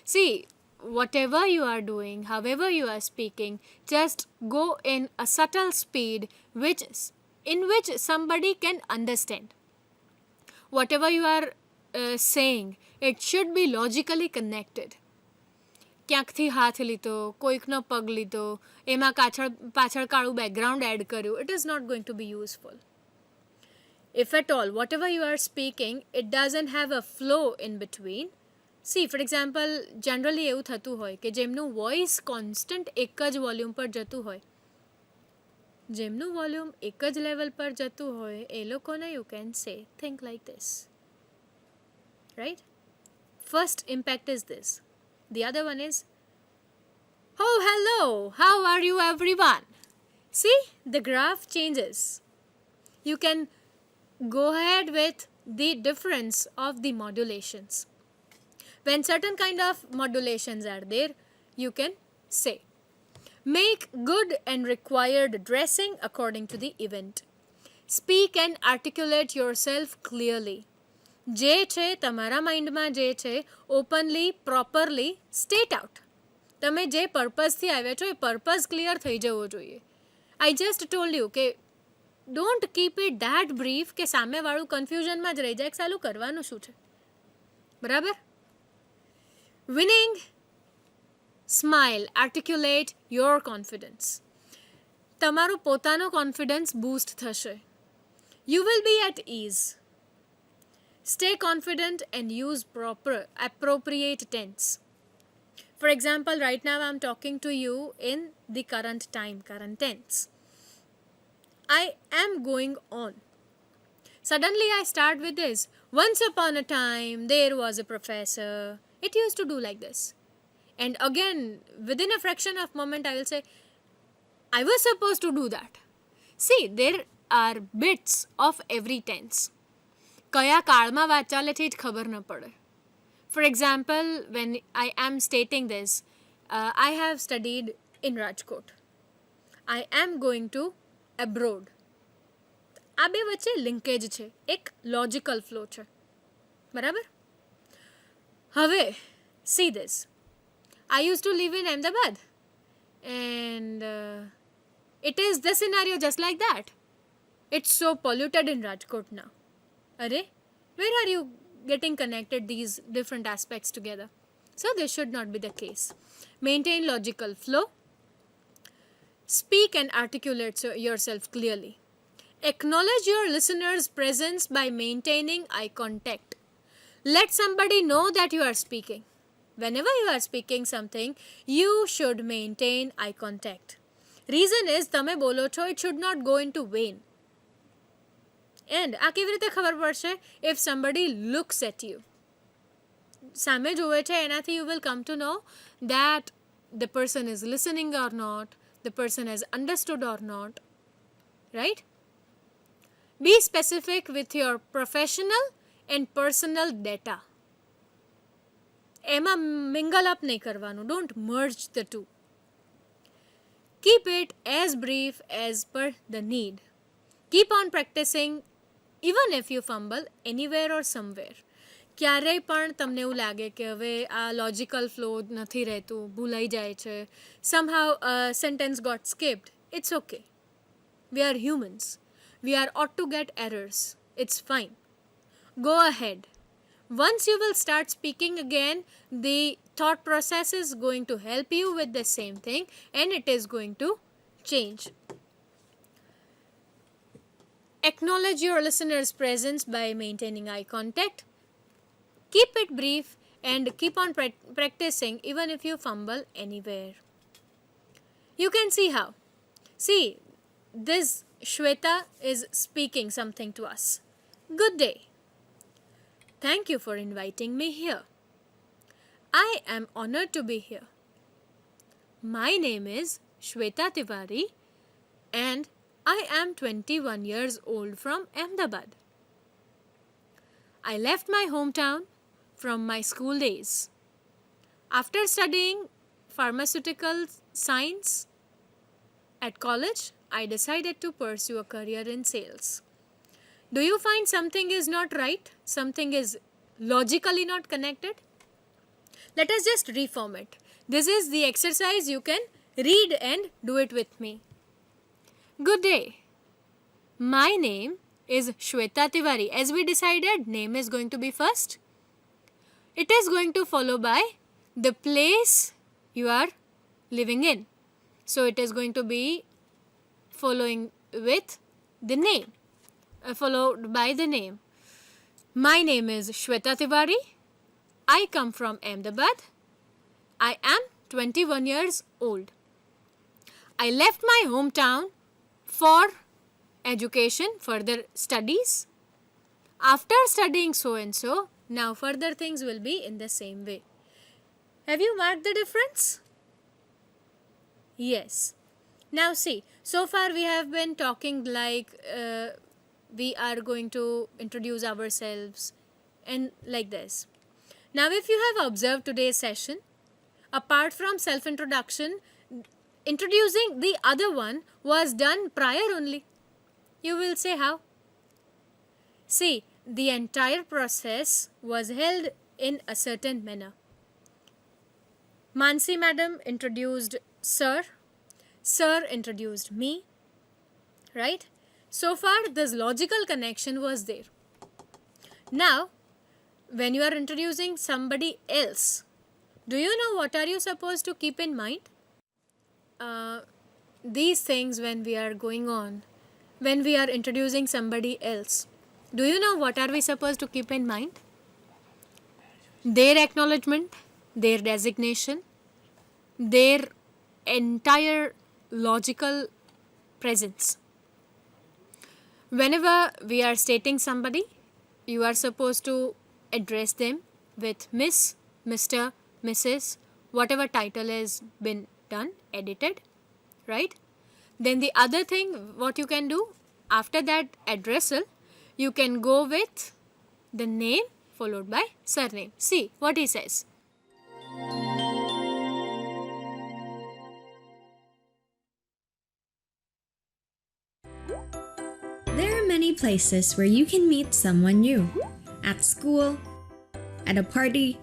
See, whatever you are doing, however you are speaking, just go in a subtle speed in which somebody can understand. Whatever you are saying, it should be logically connected. ક્યાંકથી હાથ લીધો, કોઈકનો પગ લીધો, એમાં પાછળ કાળું background add કર્યું, it is not going to be useful. If at all, whatever you are speaking, it doesn't have a flow in between. See, for example, generally એવું થતું હોય કે જેમનું વોઇસ કોન્સ્ટન્ટ એક જ વોલ્યુમ પર જતું હોય, જેમનું વોલ્યુમ એક જ લેવલ પર જતું હોય, એ લોકોને you can say, think like this. Right? First impact is this. The other one is, oh, hello, how are you everyone? See, the graph changes. You can go ahead with the difference of the modulations. When certain kind of modulations are there, you can say, make good and required dressing according to the event. Speak and articulate yourself clearly. જે છે તમારા માઇન્ડમાં જે છે openly properly state out. તમે જે પર્પઝથી આવ્યા છો એ purpose clear થઈ જવો જોઈએ. આઈ જસ્ટ ટોલ્ડ યુ કે don't keep it that brief કે સામેવાળું કન્ફ્યુઝનમાં જ રહી જાય કે સાલું કરવાનું શું છે. બરાબર? Winning, smile, articulate your confidence. તમારો પોતાનો કોન્ફિડન્સ બૂસ્ટ થશે. You will be at ease. Stay confident and use proper, appropriate tense. For example, right now I'm talking to you in the current time, current tense. I am going on. Suddenly I start with this. Once upon a time, there was a professor. It used to do like this. And again, within a fraction of moment, I will say, I was supposed to do that. See, there are bits of every tense. કયા કાળમાં વાત ચાલે છે એ જ ખબર ન પડે. For example, when I am stating this, I have studied in Rajkot. I am going to abroad. આ બે વચ્ચે લિંકેજ છે, એક લોજિકલ ફ્લો છે. બરાબર? હવે see this. I use to live in Ahmedabad and it is the scenario just like that. It's so polluted in Rajkot now. Arey, where are you getting connected these different aspects together? So this should not be the case. Maintain logical flow. Speak and articulate yourself clearly. Acknowledge your listener's presence by maintaining eye contact. Let somebody know that you are speaking. Whenever you are speaking something, you should maintain eye contact. Reason is, તમે બોલો છો, it should not go into vain. And આ કેવી રીતે ખબર પડશે? If somebody looks at you. સામે જોવે છે એનાથી you will come to know that the person is listening or not, the person has understood or not. Right? Be specific with your professional and personal data. એમાં mingle up નહીં કરવાનું. Don't merge the two. Keep it as brief as per the need. Keep on practicing even if you fumble anywhere or somewhere. ક્યારેય પણ તમને એવું લાગે કે હવે આ લોજિકલ ફ્લો નથી રહેતું, ભૂલાઈ જાય છે, somehow a sentence got skipped. It's okay. We are humans. We are ought to get errors. It's fine. Go ahead. Once you will start speaking again, the thought process is going to help you with the same thing and it is going to change. Acknowledge your listener's presence by maintaining eye contact. Keep it brief and keep on practicing even if you fumble anywhere. You can see how. See, this Shweta is speaking something to us. Good day. Thank you for inviting me here. I am honored to be here. My name is Shweta Tiwari and I am 21 years old from Ahmedabad. I left my hometown from my school days. After studying pharmaceutical science at college, I decided to pursue a career in sales. Do you find something is not right? Something is logically not connected? Let us just reform it. This is the exercise. You can read and do it with me. Good day. My name is Shweta Tiwari. As we decided, name is going to be first. It is going to follow by the place you are living in. So it is going to be following with the name. Followed by the name. My name is Shweta Tiwari. I come from Ahmedabad. I am 21 years old. I left my hometown for education, further studies. After studying so and so, now further things will be in the same way. Have you marked the difference? Yes. Now see, so far we have been talking like we are going to introduce ourselves and like this. Now, if you have observed today's session, apart from self introduction, introducing the other one was done prior only. You will say how? See, the entire process was held in a certain manner. Mansi madam introduced sir, sir introduced me, right? So far, this logical connection was there. Now, when you are introducing somebody else, do you know what are you supposed to keep in mind? These things when we are going on, when we are introducing somebody else, do you know what are we supposed to keep in mind? Their acknowledgement, their designation, their entire logical presence. Whenever we are stating somebody, you are supposed to address them with Miss, Mr., Mrs., whatever title has been done, edited, right? Then the other thing, what you can do, after that addressal, you can go with the name followed by surname. See what he says. There are many places where you can meet someone new. At school, at a party,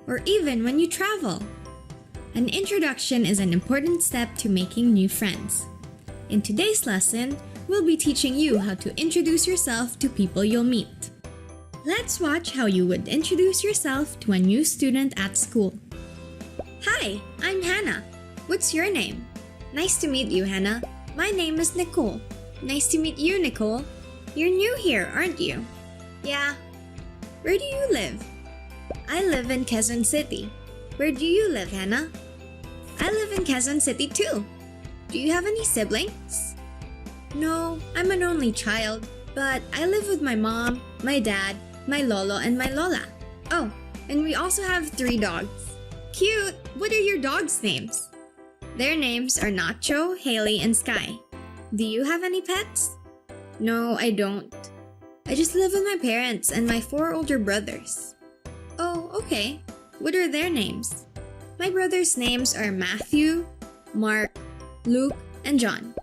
or even when you travel. An introduction is an important step to making new friends. In today's lesson, we'll be teaching you how to introduce yourself to people you'll meet. Let's watch how you would introduce yourself to a new student at school. Hi, I'm Hannah. What's your name? Nice to meet you, Hannah. My name is Nicole. Nice to meet you, Nicole. You're new here, aren't you? Yeah. Where do you live? I live in Quezon City. Where do you live, Hannah? I live in Quezon City too. Do you have any siblings? No, I'm an only child, but I live with my mom, my dad, my lolo, and my lola. Oh, and we also have 3 dogs. Cute! What are your dogs' names? Their names are Nacho, Haley, and Sky. Do you have any pets? No, I don't. I just live with my parents and my 4 older brothers. Oh, okay. What are their names? My brothers' names are Matthew, Mark, Luke, and John.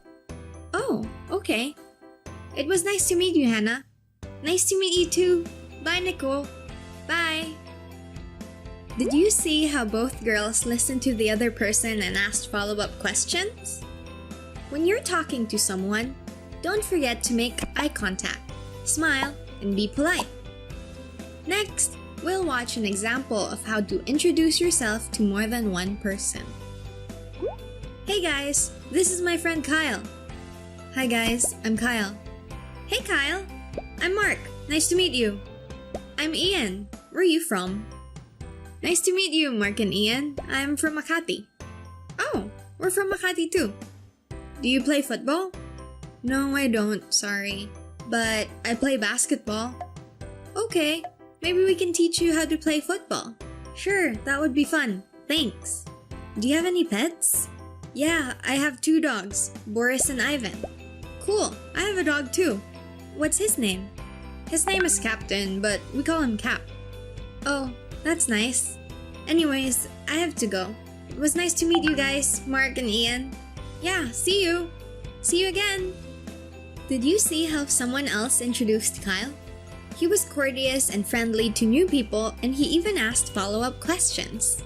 Oh, okay. It was nice to meet you, Hannah. Nice to meet you too. Bye, Nicole. Bye. Did you see how both girls listened to the other person and asked follow-up questions? When you're talking to someone, don't forget to make eye contact, smile, and be polite. Next, we'll watch an example of how to introduce yourself to more than one person. Hey guys, this is my friend Kyle. Hi guys, I'm Kyle. Hey Kyle, I'm Mark. Nice to meet you. I'm Ian. Where are you from? Nice to meet you, Mark and Ian. I'm from Makati. Oh, we're from Makati too. Do you play football? No, I don't, sorry. But I play basketball. Okay, maybe we can teach you how to play football. Sure, that would be fun. Thanks. Do you have any pets? Yeah, I have 2 dogs, Boris and Ivan. Cool, I have a dog too. What's his name? His name is Captain, but we call him Cap. Oh, that's nice. Anyways, I have to go. It was nice to meet you guys, Mark and Ian. Yeah, see you. See you again. Did you see how someone else introduced Kyle? He was courteous and friendly to new people, and he even asked follow-up questions.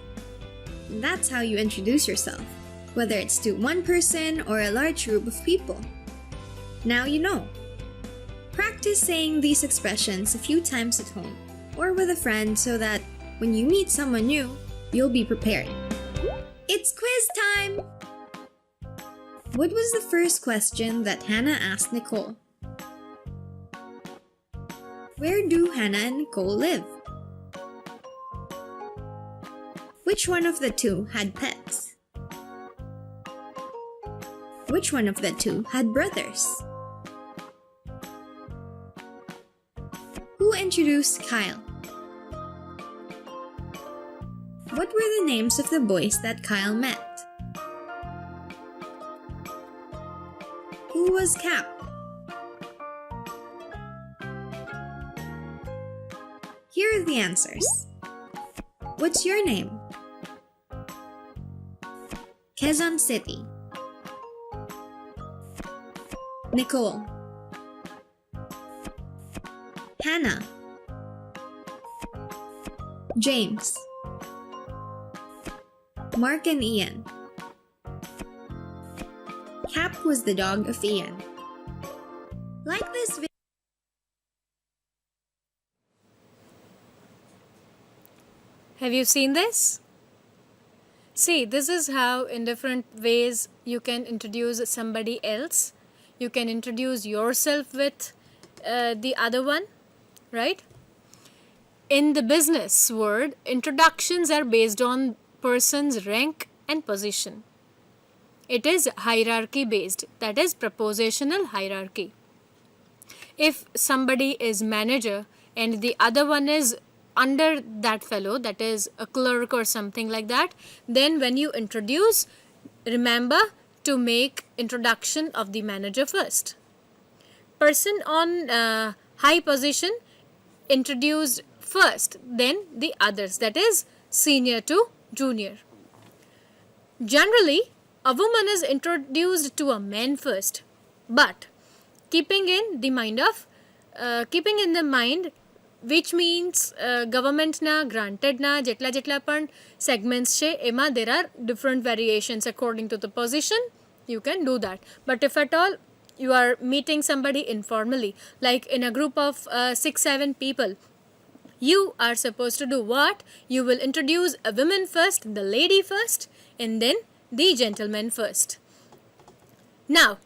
That's how you introduce yourself, whether it's to one person or a large group of people. Now you know. Practice saying these expressions a few times at home or with a friend so that when you meet someone new, you'll be prepared. It's quiz time! What was the first question that Hannah asked Nicole? Where do Hannah and Nicole live? Which one of the two had pets? Which one of the two had brothers? Who introduced Kyle? What were the names of the boys that Kyle met? Who was Cap? Here are the answers. What's your name? Quezon City. Nicole. Hannah. James. Mark and Ian. Cap was the dog of Ian. Like this video. Have you seen this? See, this is how in different ways you can introduce somebody else. You can introduce yourself with the other one, right? In the business world, introductions are based on person's rank and position. It is hierarchy based, that is propositional hierarchy. If somebody is manager and the other one is under that fellow, that is a clerk or something like that, then when you introduce, remember to make introduction of the manager first. Person on high position introduced first, then the others, that is senior to junior. Generally, a woman is introduced to a man first, but keeping in the mind which means government na, granted na, jetla પણ segments છે એમાં there are different variations according to the position. You can do that. But if at all you are meeting somebody informally, like in a group of 6-7 people, you are supposed to do what? You will introduce a woman first, the lady first, and then the gentleman first. Now,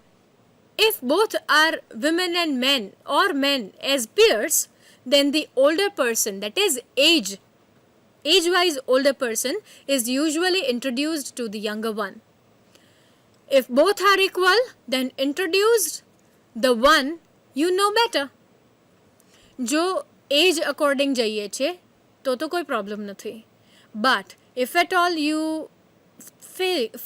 if both are women and men or men as peers, then the older person, that is age-wise older person, is usually introduced to the younger one. If both are equal, then introduce the one you know better. જો એજ according જઈએ છે તો કોઈ problem નથી. But if at all you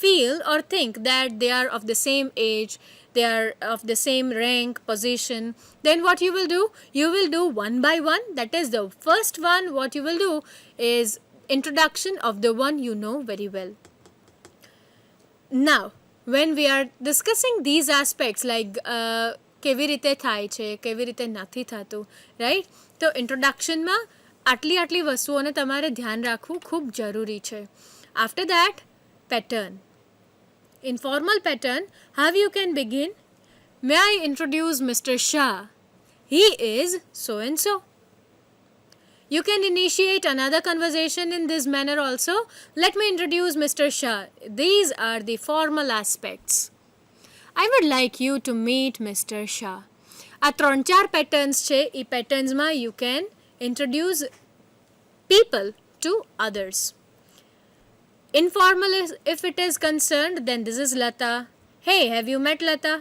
feel or think that they are of the same age, they are of the same rank, position, then what you will do? You will do one by one. That is the first one. What you will do is introduction of the one you know very well. Now, when we are discussing these aspects like કેવી રીતે થાય છે, કેવી રીતે નથી થતું, right? તો ઇન્ટ્રોડક્શનમાં આટલી વસ્તુઓને તમારે ध्यान રાખવું ખૂબ જરૂરી છે. After that, pattern. Informal pattern, how you can begin? May I introduce Mr. Shah? He is so and so. You can initiate another conversation in this manner also. Let me introduce Mr. Shah. These are the formal aspects. I would like you to meet Mr. Shah. આ 3-4 patterns છે. એ patternsમાં you can introduce people to others. Informal, if it is concerned, then this is Lata. Hey, have you met Lata?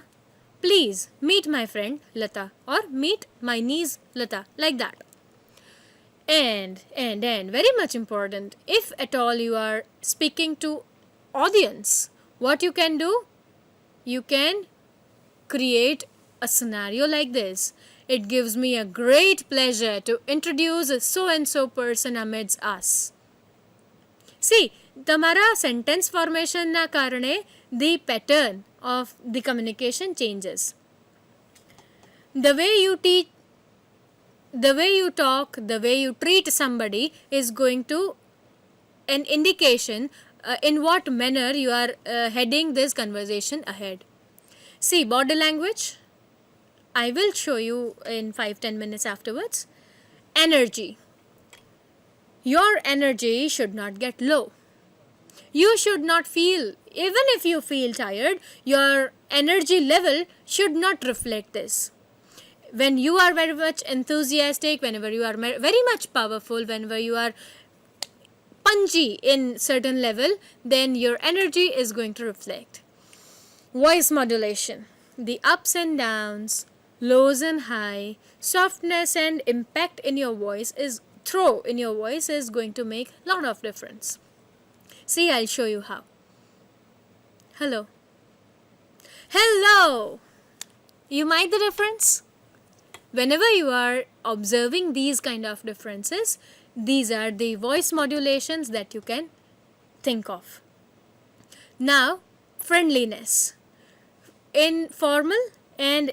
Please meet my friend Lata, or meet my niece Lata, like that. And very much important, if at all you are speaking to audience, what you can do? You can create a scenario like this. It gives me a great pleasure to introduce a so and so person amidst us. See, તમારા sentence formation ના કારણે the pattern of the communication changes. The way you teach, the way you talk, the way you treat somebody is going to an indication in what manner you are heading this conversation ahead. See, body language, I will show you in 5-10 minutes afterwards. Energy. Your energy should not get low. You should not feel, even if you feel tired, your energy level should not reflect this. When you are very much enthusiastic, whenever you are very much powerful, whenever you are punchy in certain level, then your energy is going to reflect. Voice modulation. The ups and downs, lows and high, softness and impact in your voice is going to make a lot of difference. See, I'll show you how. Hello. Hello! You mind the difference? Whenever you are observing these kind of differences, these are the voice modulations that you can think of. Now, friendliness. In formal and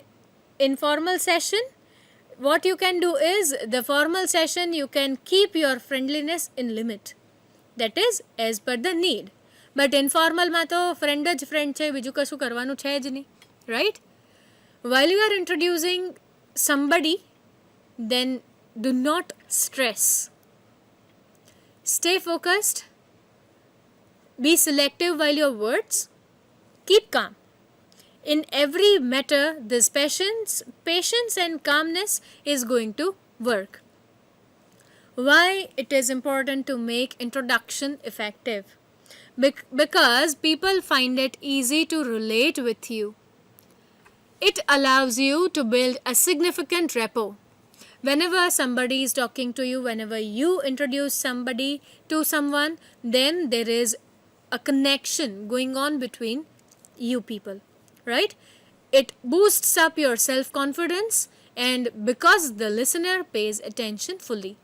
informal session, what you can do is, the formal session you can keep your friendliness in limit. That is, as per the need. But informal માં તો friend જ friend છે, બીજું કશું કરવાનું છે જ નહીં, right? While you are introducing somebody, then do not stress. Stay focused. Be selective while your words. Keep calm. In every matter, this patience and calmness is going to work. Why it is important to make introduction effective? Because people find it easy to relate with you. It allows you to build a significant rapport. Whenever somebody is talking to you, whenever you introduce somebody to someone, then there is a connection going on between you people, right? It boosts up your self-confidence, and because the listener pays attention fully.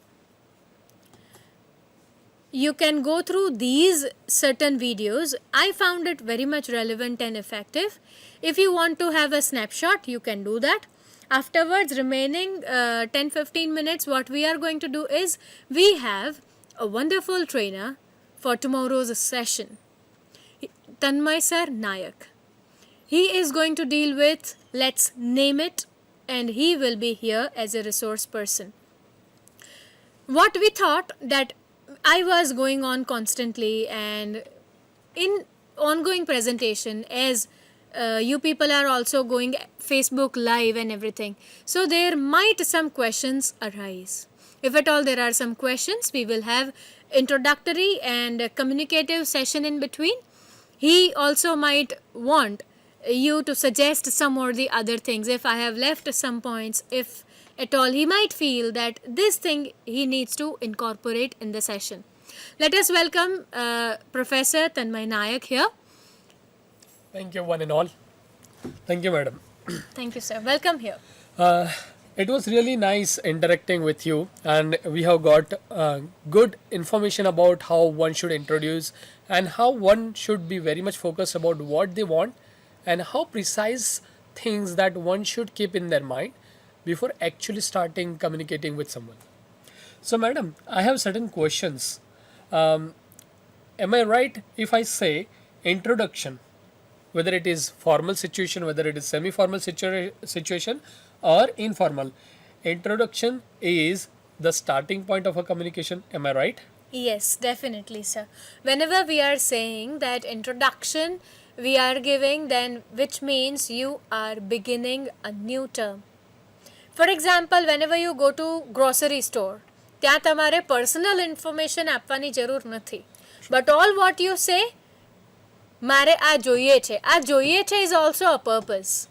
You can go through these certain videos. I found it very much relevant and effective. If you want to have a snapshot, you can do that. Afterwards, remaining 10-15 minutes, what we are going to do is, we have a wonderful trainer for tomorrow's session, Tanmay Sir Nayak. He is going to deal with, let's name it, and he will be here as a resource person. What we thought, that I was going on constantly and in ongoing presentation, as you people are also going Facebook live and everything, so there might some questions arise. If at all there are some questions, we will have introductory and communicative session in between. He also might want you to suggest some or the other things. If I have left some points, if at all he might feel that this thing he needs to incorporate in the session. Let us welcome Professor Tanmay Nayak here. Thank you, one and all. Thank you, madam. Thank you, sir. Welcome here. It was really nice interacting with you, and we have got good information about how one should introduce and how one should be very much focused about what they want and how precise things that one should keep in their mind before actually starting communicating with someone. So, madam, I have certain questions. Am I right if I say introduction, whether it is formal situation, whether it is semi-formal situation or informal, introduction is the starting point of a communication? Am I right? Yes, definitely, sir. Whenever we are saying that introduction we are giving, then which means you are beginning a new term. For example, whenever you go to grocery store, ત્યાં તમારે personal information આપવાની જરૂર નથી. But all what you say, મારે આ જોઈએ છે. આ જોઈએ છે is also a purpose.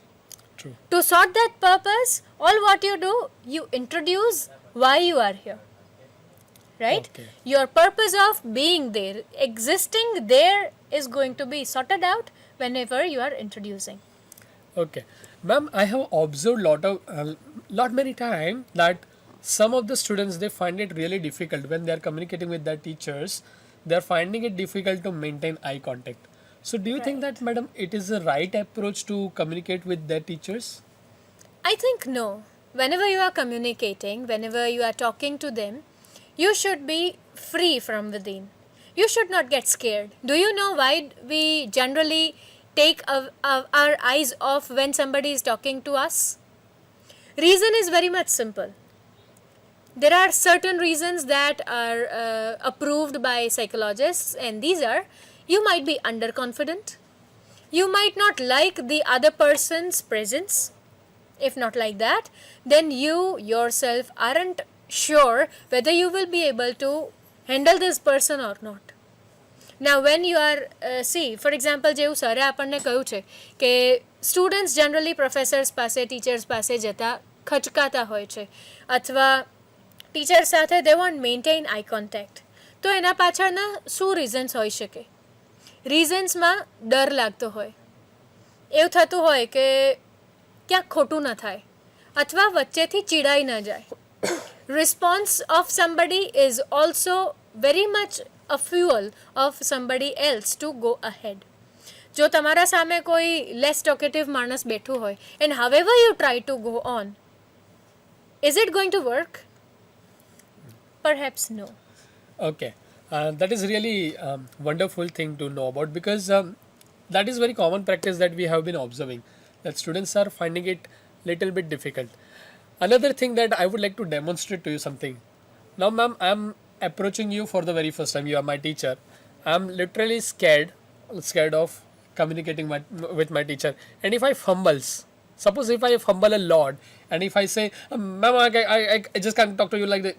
True. To sort that purpose, all what you do, you introduce why you are here. Right? Okay. Your purpose of being there, existing there, is going to be sorted out whenever you are introducing. Okay, ma'am, I have observed many times that some of the students, they find it really difficult when they are communicating with their teachers. They are finding it difficult to maintain eye contact. So, do you think that, madam, it is the right approach to communicate with their teachers? I think no. Whenever you are communicating, whenever you are talking to them, you should be free from within. You should not get scared. Do you know why we generally take our eyes off when somebody is talking to us? Reason is very much simple. There are certain reasons that are approved by psychologists, and these are: you might be underconfident, you might not like the other person's presence. If not like that, then you yourself aren't sure whether you will be able to handle this person or not. Now when you are, see, for example, જેવું સરે આપણને કહ્યું છે કે students generally professors પાસે, teachers પાસે જતા ખચકાતા હોય છે, અથવા ટીચર સાથે they want maintain eye contact. તો એના પાછળના શું રીઝન્સ હોઈ શકે? રીઝન્સમાં ડર લાગતો હોય, એવું થતું હોય કે ક્યાંક ખોટું ન થાય, અથવા વચ્ચેથી ચીડાઈ ન જાય. Response of somebody is also very much a fuel of somebody else to go ahead. જો તમારા સામે કોઈ લેસ ટોકેટિવ માણસ બેઠું હોય and however you try to go on, is it going to work? Perhaps no. Okay, that is really wonderful thing to know about, because that is very common practice that we have been observing, that students are finding it little bit difficult. Another thing that I would like to demonstrate to you something. Now, ma'am, I am approaching you for the very first time. You are my teacher. I am literally scared of communicating with my teacher. And if I fumbles, suppose if I fumble a lot, and if I say, ma'am, I just can't talk to you like that.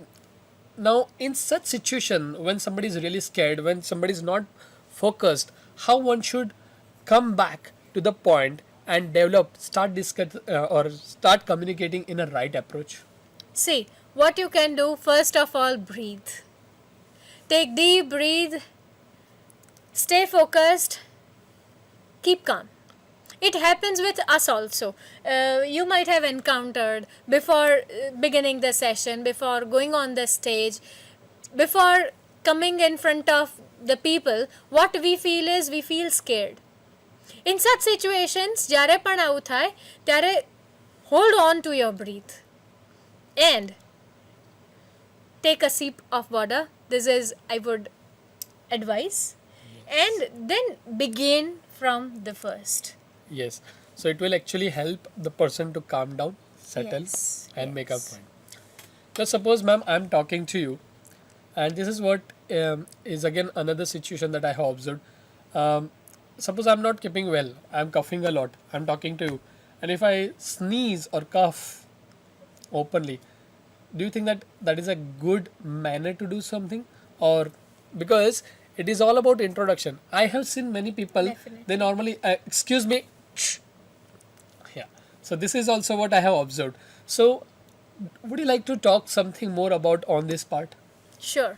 Now, in such situation, when somebody is really scared, when somebody is not focused, how one should come back to the point and start communicating in a right approach? See, what you can do, first of all, breathe. Take deep breathe, stay focused, keep calm. It happens with us also. You might have encountered before beginning the session, before going on the stage, before coming in front of the people, what we feel is we feel scared. In such situations, જ્યારે પણ આવું થાય ત્યારે hold on to your breath and take a sip of water. This is, I would advise. And then begin from the first. Yes. So it will actually help the person to calm down, settle, Yes, and make a yes. point. Now, suppose, ma'am, I am talking to you, and this is what is again another situation that I have observed. Suppose I'm not keeping well, I'm coughing a lot, I'm talking to you, and if I sneeze or cough openly, do you think that that is a good manner to do something? Or because it is all about introduction. I have seen many people, Definitely. they normally, excuse me, yeah. So this is also what I have observed. So would you like to talk something more about on this part? Sure.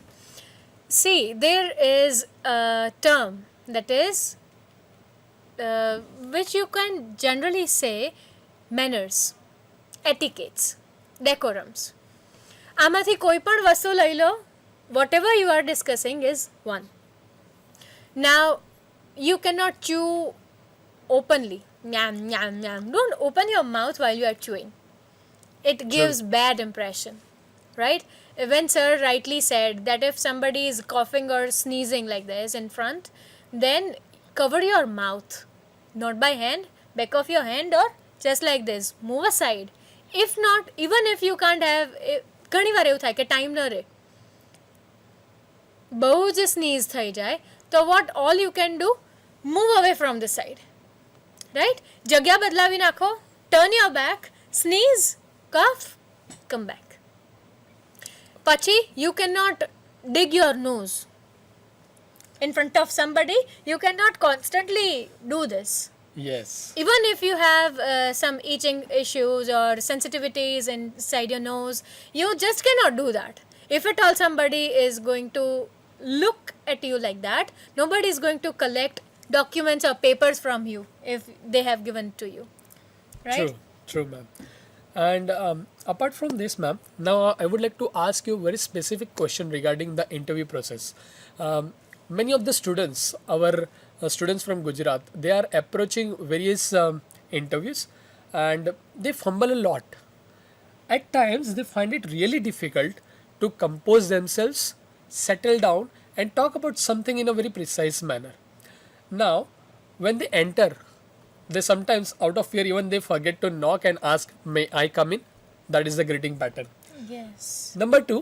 See, there is a term that is, which you can generally say, manners, etiquettes, decorums. આમાંથી કોઈ પણ વસ્તુ લઈ લો, whatever you are discussing is one. Now, you cannot chew openly. Nyam, nyam, nyam. Don't open your mouth while you are chewing. It gives bad impression, right? When sir rightly said that if somebody is coughing or sneezing like this in front, then cover your mouth, not by hand, back of your hand, or just like this, move aside. If not, even if you can't have, ઘણી વાર એવું થાય કે time ન રહે, બહુ જ સ્નીઝ થઈ જાય, તો what all you can do, move away from the side, right? જગ્યા બદલાવી નાખો, turn your back, sneeze, cough, come back. પછી you cannot dig your nose in front of somebody. You cannot constantly do this. Yes. Even if you have some itching issues or sensitivities inside your nose, you just cannot do that. If at all somebody is going to look at you like that, nobody is going to collect documents or papers from you if they have given to you, right? True, ma'am. And apart from this, ma'am, now I would like to ask you a very specific question regarding the interview process. Many of the students, our students from Gujarat, they are approaching various interviews and they fumble a lot. At times, they find it really difficult to compose themselves, settle down, and talk about something in a very precise manner. Now, when they enter, they sometimes, out of fear, even they forget to knock and ask, "May I come in?" That is the greeting pattern. Yes. Number two,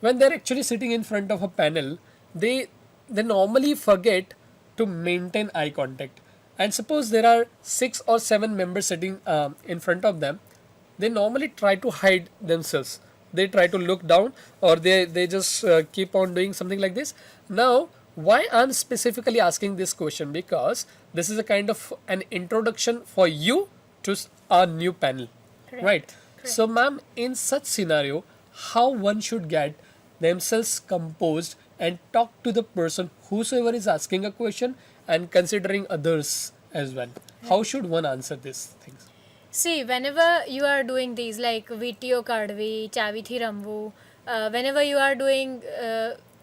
when they're actually sitting in front of a panel, they normally forget to maintain eye contact. And suppose there are 6 or 7 members sitting in front of them, they normally try to hide themselves. They try to look down, or they just keep on doing something like this. Now, why I'm specifically asking this question? Because this is a kind of an introduction for you to our new panel. Correct. Right? So, ma'am, in such scenario, how one should get themselves composed and talk to the person whosoever is asking a question and considering others as well. How should one answer these things? See, whenever you are doing these like VTO કાઢવી, ચાવીથી રમવું, whenever you are doing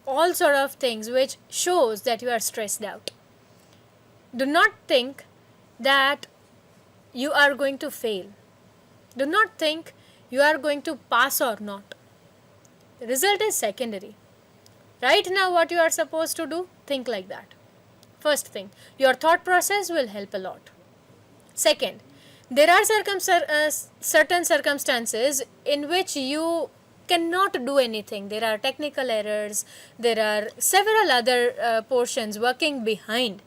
all sort of things which shows that you are stressed out, do not think that you are going to fail. Do not think you are going to pass or not. The result is secondary. Right now, what you are supposed to do, think like that. First thing, your thought process will help a lot. Second, there are certain circumstances in which you cannot do anything. There are technical errors, there are several other portions working behind,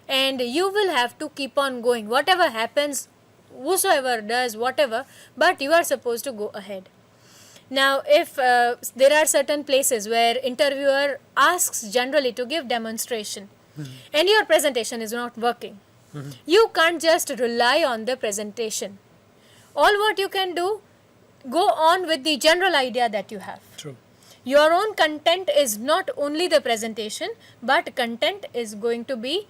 and you will have to keep on going. Whatever happens, whosoever does whatever, but you are supposed to go ahead. Now, if there are certain places where interviewer asks generally to give demonstration and your presentation is not working, you can't just rely on the presentation. All what you can do, go on with the general idea that you have. True. Your own content is not only the presentation, but content is going to be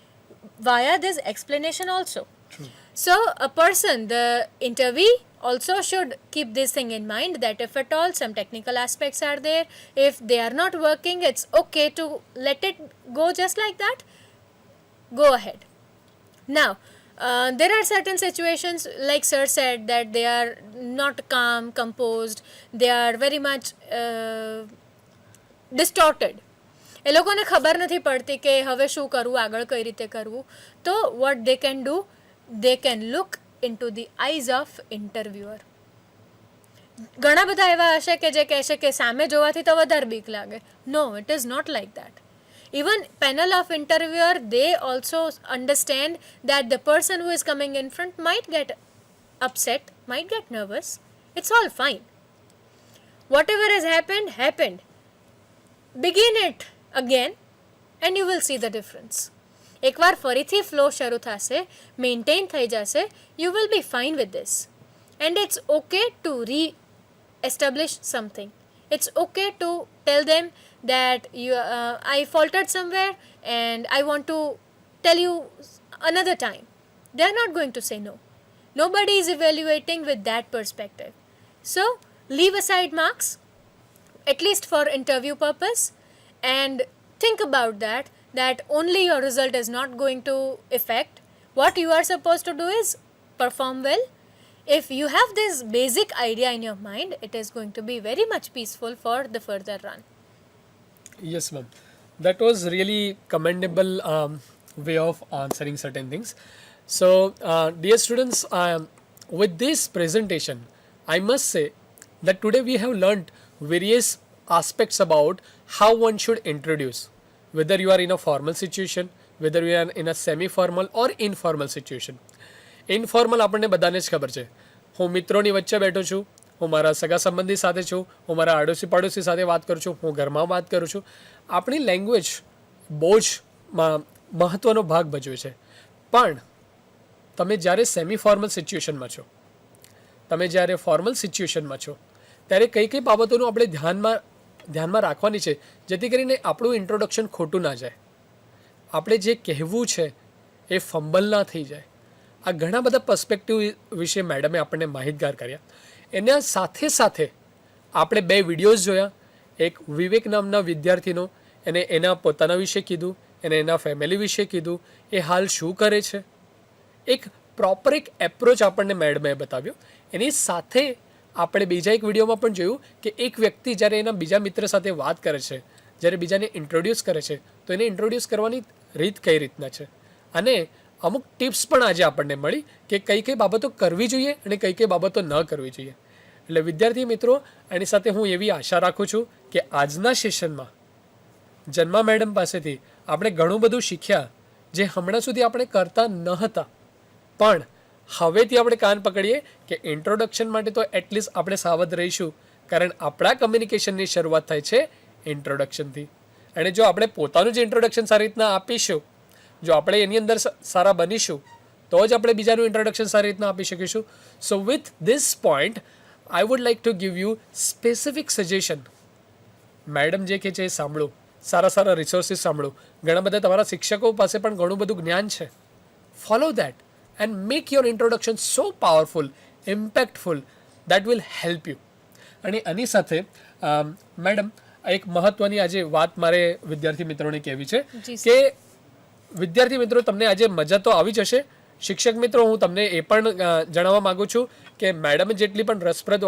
via this explanation also. True. So a person, the interviewee, also should keep this thing in mind that if at all some technical aspects are there, if they are not working, it's okay to let it go just like that. Go ahead. Now, there are certain situations, like sir said, that they are not calm, composed, they are very much distorted. એ લોકોને ખબર નથી પડતી કે હવે શું કરવું, આગળ કઈ રીતે કરવું. તો what they can do, they can look into the eyes of interviewer. ઘણા બધા એવા હશે કે જે કહેશે કે સામે જોવાથી તો વધારે બીક લાગે. No, it is not like that. Even panel of interviewer, they also understand that the person who is coming in front might get upset, might get nervous. It's all fine. Whatever has happened, happened. Begin it again and you will see the difference. એકવાર ફરીથી flow શરૂ થશે, maintain થઈ જશે, you will be fine with this. And it's okay to re-establish something. It's okay to tell them that I faltered somewhere and I want to tell you another time. They are not going to say no. Nobody is evaluating with that perspective. So leave aside marks, at least for interview purpose, and think about that only your result is not going to affect. What you are supposed to do is perform well. If you have this basic idea in your mind, it is going to be very much peaceful for the further run. Yes, ma'am. That was really commendable way of answering certain things. So, dear students, with this presentation, I must say that today we have learnt various aspects about how one should introduce, whether you are in a formal situation, whether you are in a semi-formal or informal situation. Informal આપણને બધાને જ ખબર છે. હું મિત્રોની વચ્ચે બેઠો છું, હું મારા સગા સંબંધી સાથે છું, હું મારા આડોશી પાડોશી સાથે વાત કરું છું, હું ઘરમાં વાત કરું છું. આપણી લેંગ્વેજ બહુ જ મહત્ત્વનો ભાગ ભજવે છે. પણ તમે જ્યારે સેમી ફોર્મલ સિચ્યુએશનમાં છો, તમે જ્યારે ફોર્મલ સિચ્યુએશનમાં છો, ત્યારે કઈ કઈ બાબતોનું આપણે ધ્યાનમાં રાખવાની છે, જેથી કરીને આપણું ઇન્ટ્રોડક્શન ખોટું ના જાય, આપણે જે કહેવું છે એ ફંબલ ના થઈ જાય. આ ઘણા બધા પર્સ્પેક્ટિવ વિશે મેડમે આપણને માહિતગાર કર્યા. એના સાથે સાથે આપણે 2 વિડીયોઝ જોયા. એક વિવેક નામના વિદ્યાર્થીનો, એને એના પોતાના વિશે કીધું, એને એના ફેમિલી વિશે કીધું, એ હાલ શું કરે છે. એક પ્રોપર એક એપ્રોચ આપણને મેડમે બતાવ્યો. એની સાથે આપણે બીજા એક વિડીયોમાં પણ જોયું કે એક વ્યક્તિ જ્યારે એના બીજા મિત્ર સાથે વાત કરે છે, જ્યારે બીજાને ઇન્ટ્રોડ્યુસ કરે છે, તો એને ઇન્ટ્રોડ્યુસ કરવાની રીત કઈ રીતના છે. અને અમુક ટિપ્સ પણ આજે આપણને મળી કે કઈ કઈ બાબતો કરવી જોઈએ અને કઈ કઈ બાબતો ન કરવી જોઈએ. એટલે વિદ્યાર્થી મિત્રો, એની સાથે હું એવી આશા રાખું છું કે આજના સેશનમાં જન્મા મેડમ પાસેથી આપણે ઘણું બધું શીખ્યા જે હમણાં સુધી આપણે કરતા ન હતા. પણ હવેથી આપણે કાન પકડીએ કે ઇન્ટ્રોડક્શન માટે તો એટલીસ્ટ આપણે સાવધ રહીશું, કારણ આપણા કમ્યુનિકેશનની શરૂઆત થાય છે ઇન્ટ્રોડક્શનથી. અને જો આપણે પોતાનું જ ઇન્ટ્રોડક્શન સારી રીતના આપીશું, જો આપણે એની અંદર સારા બનીશું, તો જ આપણે બીજાનું ઇન્ટ્રોડક્શન સારી રીતના આપી શકીશું. સો with this point I would like to give you specific suggestion. Madam જે કહે છે એ સાંભળો, સારા સારા રિસોર્સિસ સાંભળો. ઘણા બધા તમારા શિક્ષકો પાસે પણ ઘણું બધું જ્ઞાન છે. Follow that. and make your introduction so powerful, impactful, that will help you. અને આની સાથે મેડમ એક મહત્વની આજે વાત મારે વિદ્યાર્થી મિત્રોને કહેવી છે જી સર. કે વિદ્યાર્થી મિત્રો તમને આજે મજા તો આવી જશે. શિક્ષક મિત્રો હું તમને એ પણ જણાવવા માગું છું કે મેડમે જેટલી પણ રસપ્રદ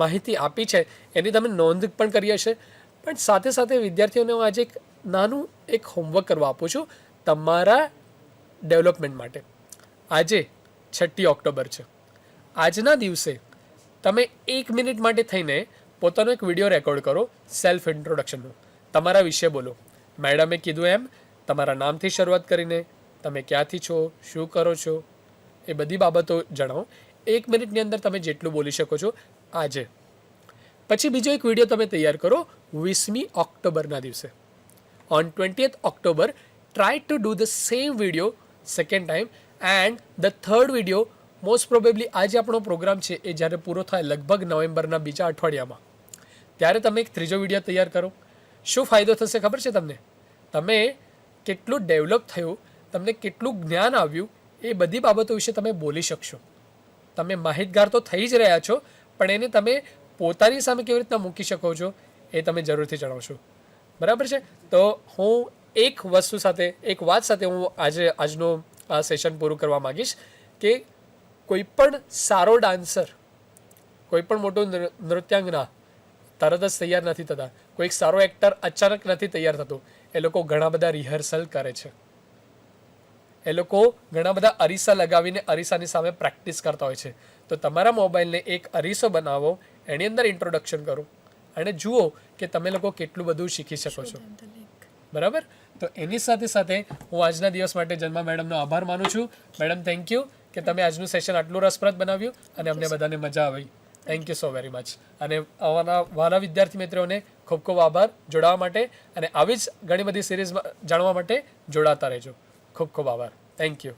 માહિતી આપી છે એની તમે નોંધ પણ કરી હશે. પણ સાથે સાથે વિદ્યાર્થીઓને હું આજે એક નાનું એક હોમવર્ક કરવા આપું છું તમારા ડેવલપમેન્ટ માટે. આજે 6 ઓક્ટોબર છે. આજના દિવસે તમે 1 મિનિટ માટે થઈને પોતાનો એક વિડીયો રેકોર્ડ કરો સેલ્ફ ઇન્ટ્રોડક્શનનો. તમારા વિશે બોલો. મેડમે કીધું એમ તમારા નામથી શરૂઆત કરીને તમે ક્યાંથી છો, શું કરો છો, એ બધી બાબતો જણાવો. 1 મિનિટની અંદર તમે જેટલું બોલી શકો છો આજે. પછી બીજો એક વિડીયો તમે તૈયાર કરો 20મી ઓક્ટોબરના દિવસે. On 20th October, try to do the same video second time, and the third video most probably આજે આપણો પ્રોગ્રામ છે એ જ્યારે પૂરો થાય લગભગ નવેમ્બરના બીજા અઠવાડિયામાં ત્યારે તમે એક ત્રીજો વિડીયો તૈયાર કરો. શું ફાયદો થશે ખબર છે તમને? તમે કેટલું ડેવલપ થયું, તમને કેટલું જ્ઞાન આવ્યું, એ બધી બાબતો વિશે તમે બોલી શકશો. તમે માહિતગાર તો થઈ જ રહ્યા છો, પણ એને તમે પોતાની સામે કેવી રીતના મૂકી શકો છો એ તમે જરૂરથી જણાવશો. બરાબર છે? તો હું એક વસ્તુ સાથે, એક વાત સાથે હું આજનો આ સેશન પૂરું કરવા માગીશ કે કોઈ પણ સારો ડાન્સર, કોઈ પણ મોટો નૃત્યાંગના તરત જ તૈયાર નથી થતા. કોઈક સારો એક્ટર અચાનક નથી તૈયાર થતો. એ લોકો ઘણા બધા રિહર્સલ કરે છે. એ લોકો ઘણા બધા અરીસા લગાવીને અરીસાની સામે પ્રેક્ટિસ કરતા હોય છે. તો તમારા મોબાઈલને એક અરીસો બનાવો, એની અંદર ઇન્ટ્રોડક્શન કરો અને જુઓ કે તમે લોકો કેટલું બધું શીખી શકો છો. બરાબર? તો એની સાથે સાથે હું આજના દિવસ માટે જન્મા મેડમનો આભાર માનું છું. મેડમ, થેન્ક યુ કે તમે આજનું સેશન આટલું રસપ્રદ બનાવ્યું અને અમને બધાને મજા આવી. Thank you so very much. અને આવાના વાલા વિદ્યાર્થી મિત્રોને ખૂબ ખૂબ આભાર જોડાવા માટે, અને આવી જ ઘણી બધી સિરીઝમાં જાણવા માટે જોડાતા રહેજો. ખૂબ ખૂબ આભાર. Thank you.